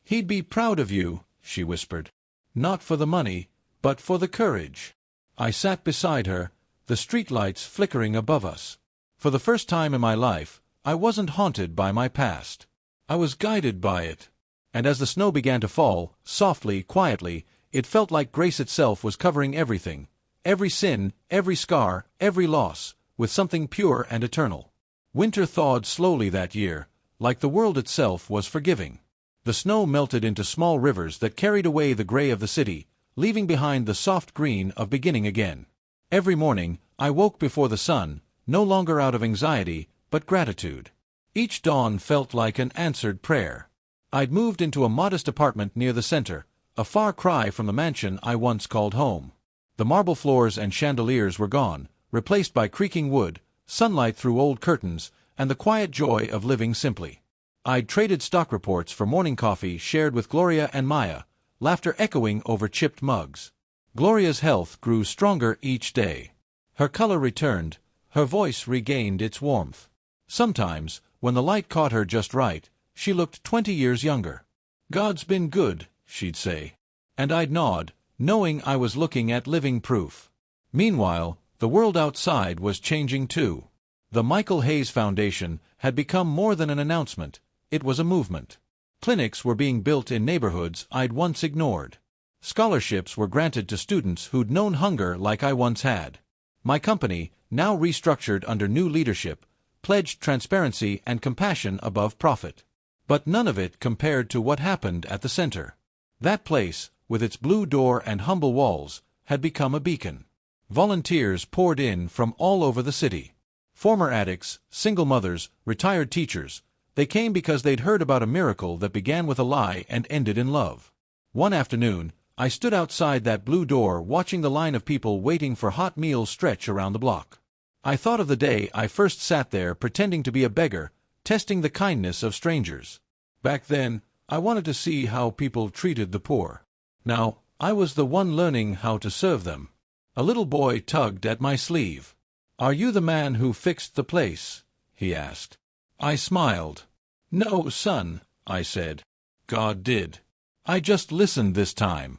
He'd be proud of you, she whispered. Not for the money, but for the courage. I sat beside her, the streetlights flickering above us. For the first time in my life, I wasn't haunted by my past. I was guided by it. And as the snow began to fall, softly, quietly, it felt like grace itself was covering everything. Every sin, every scar, every loss, with something pure and eternal. Winter thawed slowly that year, like the world itself was forgiving. The snow melted into small rivers that carried away the gray of the city, leaving behind the soft green of beginning again. Every morning, I woke before the sun, no longer out of anxiety, but gratitude. Each dawn felt like an answered prayer. I'd moved into a modest apartment near the center, a far cry from the mansion I once called home. The marble floors and chandeliers were gone, replaced by creaking wood, sunlight through old curtains, and the quiet joy of living simply. I'd traded stock reports for morning coffee shared with Gloria and Maya, laughter echoing over chipped mugs. Gloria's health grew stronger each day. Her color returned, her voice regained its warmth. Sometimes, when the light caught her just right, she looked 20 years younger. God's been good, she'd say. And I'd nod, knowing I was looking at living proof. Meanwhile, the world outside was changing too. The Michael Hayes Foundation had become more than an announcement. It was a movement. Clinics were being built in neighborhoods I'd once ignored. Scholarships were granted to students who'd known hunger like I once had. My company, now restructured under new leadership, pledged transparency and compassion above profit. But none of it compared to what happened at the center. That place, with its blue door and humble walls, had become a beacon. Volunteers poured in from all over the city. Former addicts, single mothers, retired teachers. They came because they'd heard about a miracle that began with a lie and ended in love. One afternoon, I stood outside that blue door watching the line of people waiting for hot meals stretch around the block. I thought of the day I first sat there pretending to be a beggar, testing the kindness of strangers. Back then, I wanted to see how people treated the poor. Now, I was the one learning how to serve them. A little boy tugged at my sleeve. "Are you the man who fixed the place?" he asked. I smiled. "No, son," I said. "God did. I just listened this time."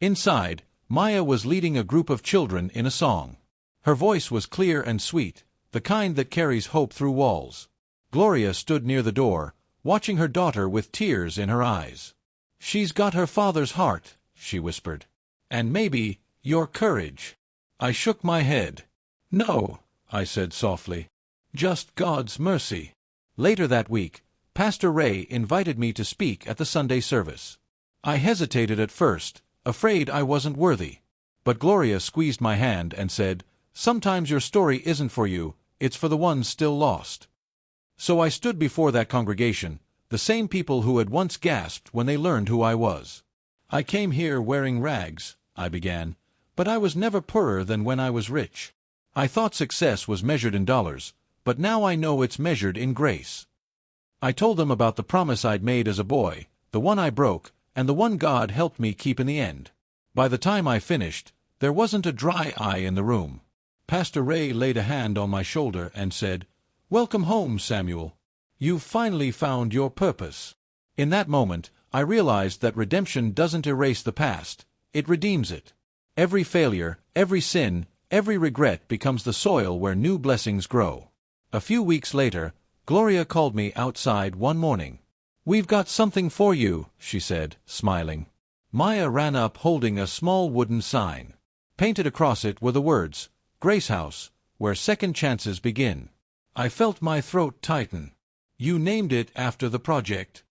Inside, Maya was leading a group of children in a song. Her voice was clear and sweet, the kind that carries hope through walls. Gloria stood near the door, watching her daughter with tears in her eyes. "She's got her father's heart," she whispered. "And maybe your courage." I shook my head. "No," I said softly. "Just God's mercy." Later that week, Pastor Ray invited me to speak at the Sunday service. I hesitated at first, afraid I wasn't worthy. But Gloria squeezed my hand and said, "Sometimes your story isn't for you, it's for the ones still lost." So I stood before that congregation, the same people who had once gasped when they learned who I was. "I came here wearing rags," I began, "but I was never poorer than when I was rich. I thought success was measured in dollars, but now I know it's measured in grace." I told them about the promise I'd made as a boy, the one I broke, and the one God helped me keep in the end. By the time I finished, there wasn't a dry eye in the room. Pastor Ray laid a hand on my shoulder and said, "Welcome home, Samuel. You've finally found your purpose." In that moment, I realized that redemption doesn't erase the past, it redeems it. Every failure, every sin, every regret becomes the soil where new blessings grow. A few weeks later, Gloria called me outside one morning. "We've got something for you," she said, smiling. Maya ran up holding a small wooden sign. Painted across it were the words, "Grace House, where second chances begin." I felt my throat tighten. "You named it after the project?"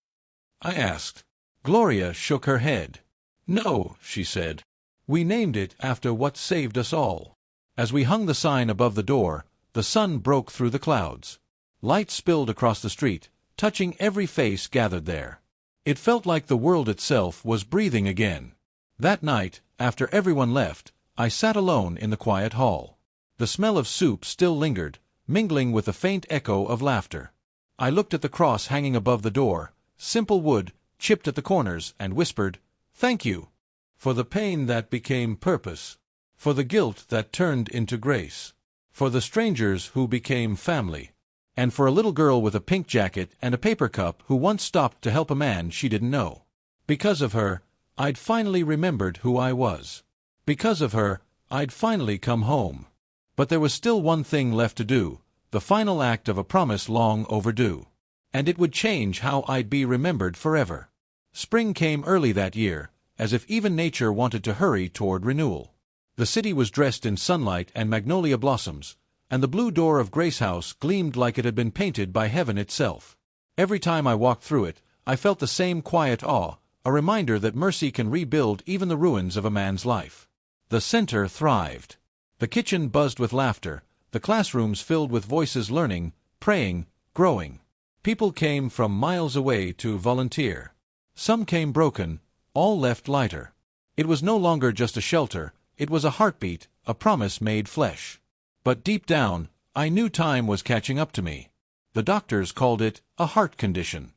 I asked. Gloria shook her head. "No," she said. "We named it after what saved us all." As we hung the sign above the door, the sun broke through the clouds. Light spilled across the street, touching every face gathered there. It felt like the world itself was breathing again. That night, after everyone left, I sat alone in the quiet hall. The smell of soup still lingered, mingling with the faint echo of laughter. I looked at the cross hanging above the door, simple wood, chipped at the corners, and whispered, "Thank you. For the pain that became purpose. For the guilt that turned into grace. For the strangers who became family. And for a little girl with a pink jacket and a paper cup who once stopped to help a man she didn't know. Because of her, I'd finally remembered who I was. Because of her, I'd finally come home. But there was still one thing left to do, the final act of a promise long overdue. And it would change how I'd be remembered forever." Spring came early that year, as if even nature wanted to hurry toward renewal. The city was dressed in sunlight and magnolia blossoms, and the blue door of Grace House gleamed like it had been painted by heaven itself. Every time I walked through it, I felt the same quiet awe, a reminder that mercy can rebuild even the ruins of a man's life. The center thrived. The kitchen buzzed with laughter, the classrooms filled with voices learning, praying, growing. People came from miles away to volunteer. Some came broken, all left lighter. It was no longer just a shelter, it was a heartbeat, a promise made flesh. But deep down, I knew time was catching up to me. The doctors called it a heart condition.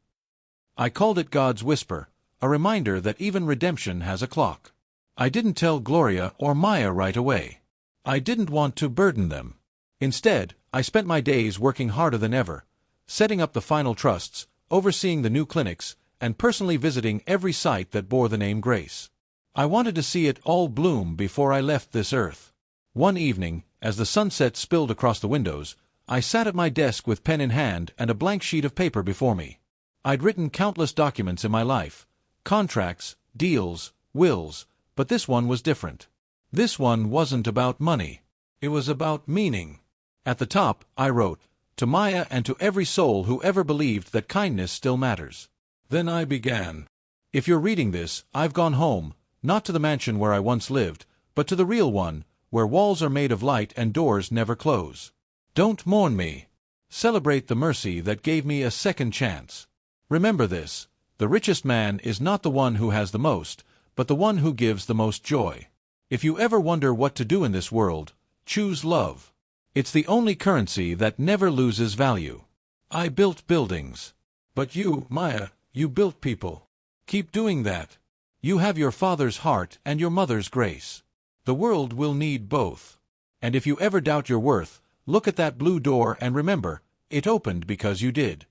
I called it God's whisper, a reminder that even redemption has a clock. I didn't tell Gloria or Maya right away. I didn't want to burden them. Instead, I spent my days working harder than ever, setting up the final trusts, overseeing the new clinics, and personally visiting every site that bore the name Grace. I wanted to see it all bloom before I left this earth. One evening, as the sunset spilled across the windows, I sat at my desk with pen in hand and a blank sheet of paper before me. I'd written countless documents in my life, contracts, deals, wills, but this one was different. This one wasn't about money. It was about meaning. At the top, I wrote, "To Maya and to every soul who ever believed that kindness still matters." Then I began. If you're reading this, I've gone home, not to the mansion where I once lived, but to the real one, where walls are made of light and doors never close. Don't mourn me. Celebrate the mercy that gave me a second chance. Remember this, the richest man is not the one who has the most, but the one who gives the most joy. If you ever wonder what to do in this world, choose love. It's the only currency that never loses value. I built buildings. But you, Maya, you built people. Keep doing that. You have your father's heart and your mother's grace. The world will need both. And if you ever doubt your worth, look at that blue door and remember, it opened because you did.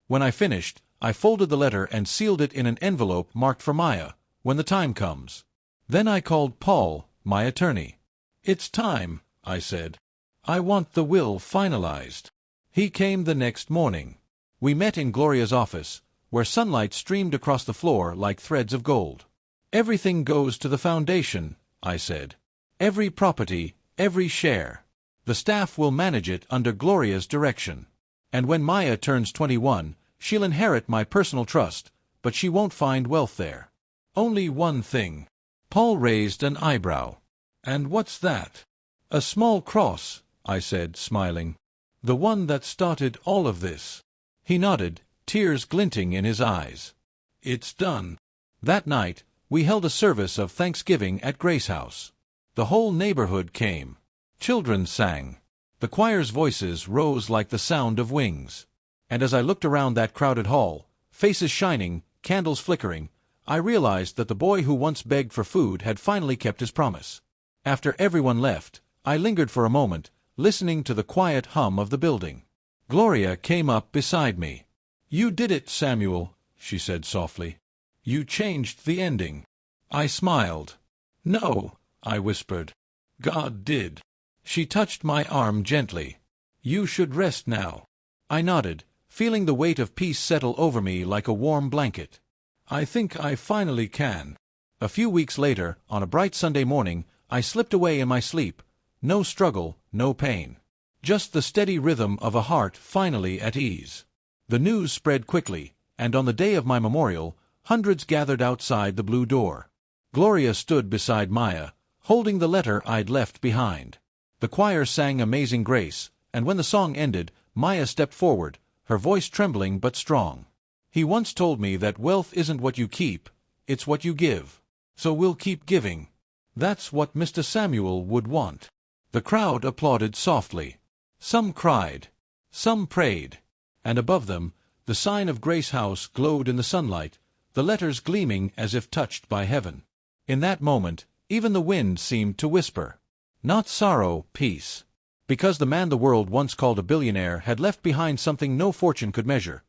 When I finished, I folded the letter and sealed it in an envelope marked for Maya, when the time comes. Then I called Paul, my attorney. "It's time," I said. "I want the will finalized." He came the next morning. We met in Gloria's office, where sunlight streamed across the floor like threads of gold. "Everything goes to the foundation," I said. "Every property, every share. The staff will manage it under Gloria's direction. And when Maya turns 21, she'll inherit my personal trust, but she won't find wealth there. Only one thing. Paul raised an eyebrow. "And what's that?" "A small cross," I said, smiling. "The one that started all of this." He nodded, tears glinting in his eyes. "It's done." That night, we held a service of Thanksgiving at Grace House. The whole neighborhood came. Children sang. The choir's voices rose like the sound of wings. And as I looked around that crowded hall, faces shining, candles flickering, I realized that the boy who once begged for food had finally kept his promise. After everyone left, I lingered for a moment, listening to the quiet hum of the building. Gloria came up beside me. "You did it, Samuel," she said softly. "You changed the ending." I smiled. "No," I whispered. "God did." She touched my arm gently. "You should rest now." I nodded, feeling the weight of peace settle over me like a warm blanket. "I think I finally can." A few weeks later, on a bright Sunday morning, I slipped away in my sleep. No struggle, no pain. Just the steady rhythm of a heart finally at ease. The news spread quickly, and on the day of my memorial, hundreds gathered outside the blue door. Gloria stood beside Maya, holding the letter I'd left behind. The choir sang Amazing Grace, and when the song ended, Maya stepped forward, her voice trembling but strong. "He once told me that wealth isn't what you keep, it's what you give. So we'll keep giving. That's what Mr. Samuel would want." The crowd applauded softly. Some cried. Some prayed. And above them, the sign of Grace House glowed in the sunlight, the letters gleaming as if touched by heaven. In that moment, even the wind seemed to whisper, "Not sorrow, peace." Because the man the world once called a billionaire had left behind something no fortune could measure.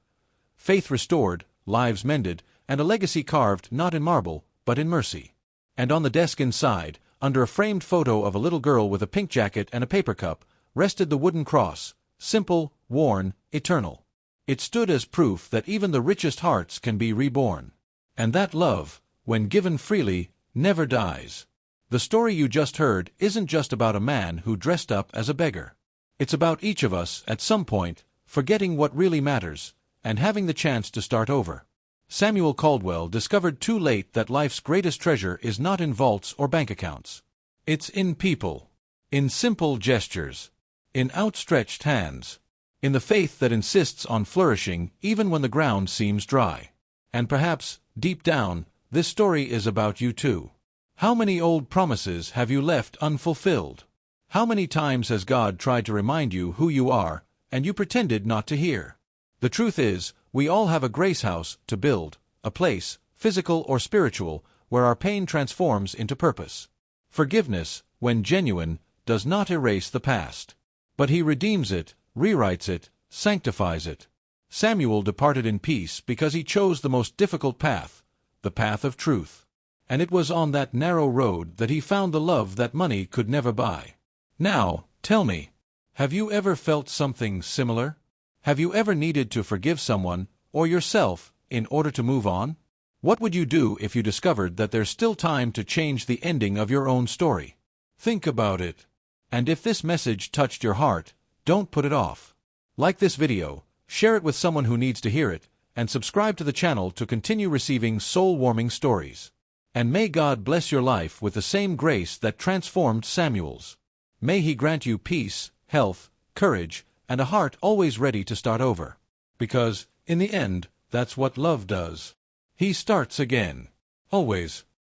Faith restored, lives mended, and a legacy carved not in marble, but in mercy. And on the desk inside, under a framed photo of a little girl with a pink jacket and a paper cup, rested the wooden cross, simple, worn, eternal. It stood as proof that even the richest hearts can be reborn. And that love, when given freely, never dies. The story you just heard isn't just about a man who dressed up as a beggar. It's about each of us, at some point, forgetting what really matters, and having the chance to start over. Samuel Caldwell discovered too late that life's greatest treasure is not in vaults or bank accounts. It's in people. In simple gestures. In outstretched hands. In the faith that insists on flourishing even when the ground seems dry. And perhaps, deep down, this story is about you too. How many old promises have you left unfulfilled? How many times has God tried to remind you who you are, and you pretended not to hear? The truth is, we all have a grace house to build, a place, physical or spiritual, where our pain transforms into purpose. Forgiveness, when genuine, does not erase the past. But He redeems it, rewrites it, sanctifies it. Samuel departed in peace because he chose the most difficult path, the path of truth. And it was on that narrow road that he found the love that money could never buy. Now, tell me, have you ever felt something similar? Have you ever needed to forgive someone, or yourself, in order to move on? What would you do if you discovered that there's still time to change the ending of your own story? Think about it. And if this message touched your heart, don't put it off. Like this video, share it with someone who needs to hear it, and subscribe to the channel to continue receiving soul-warming stories. And may God bless your life with the same grace that transformed Samuel's. May He grant you peace, health, courage, and a heart always ready to start over. Because, in the end, that's what love does. He starts again. Always.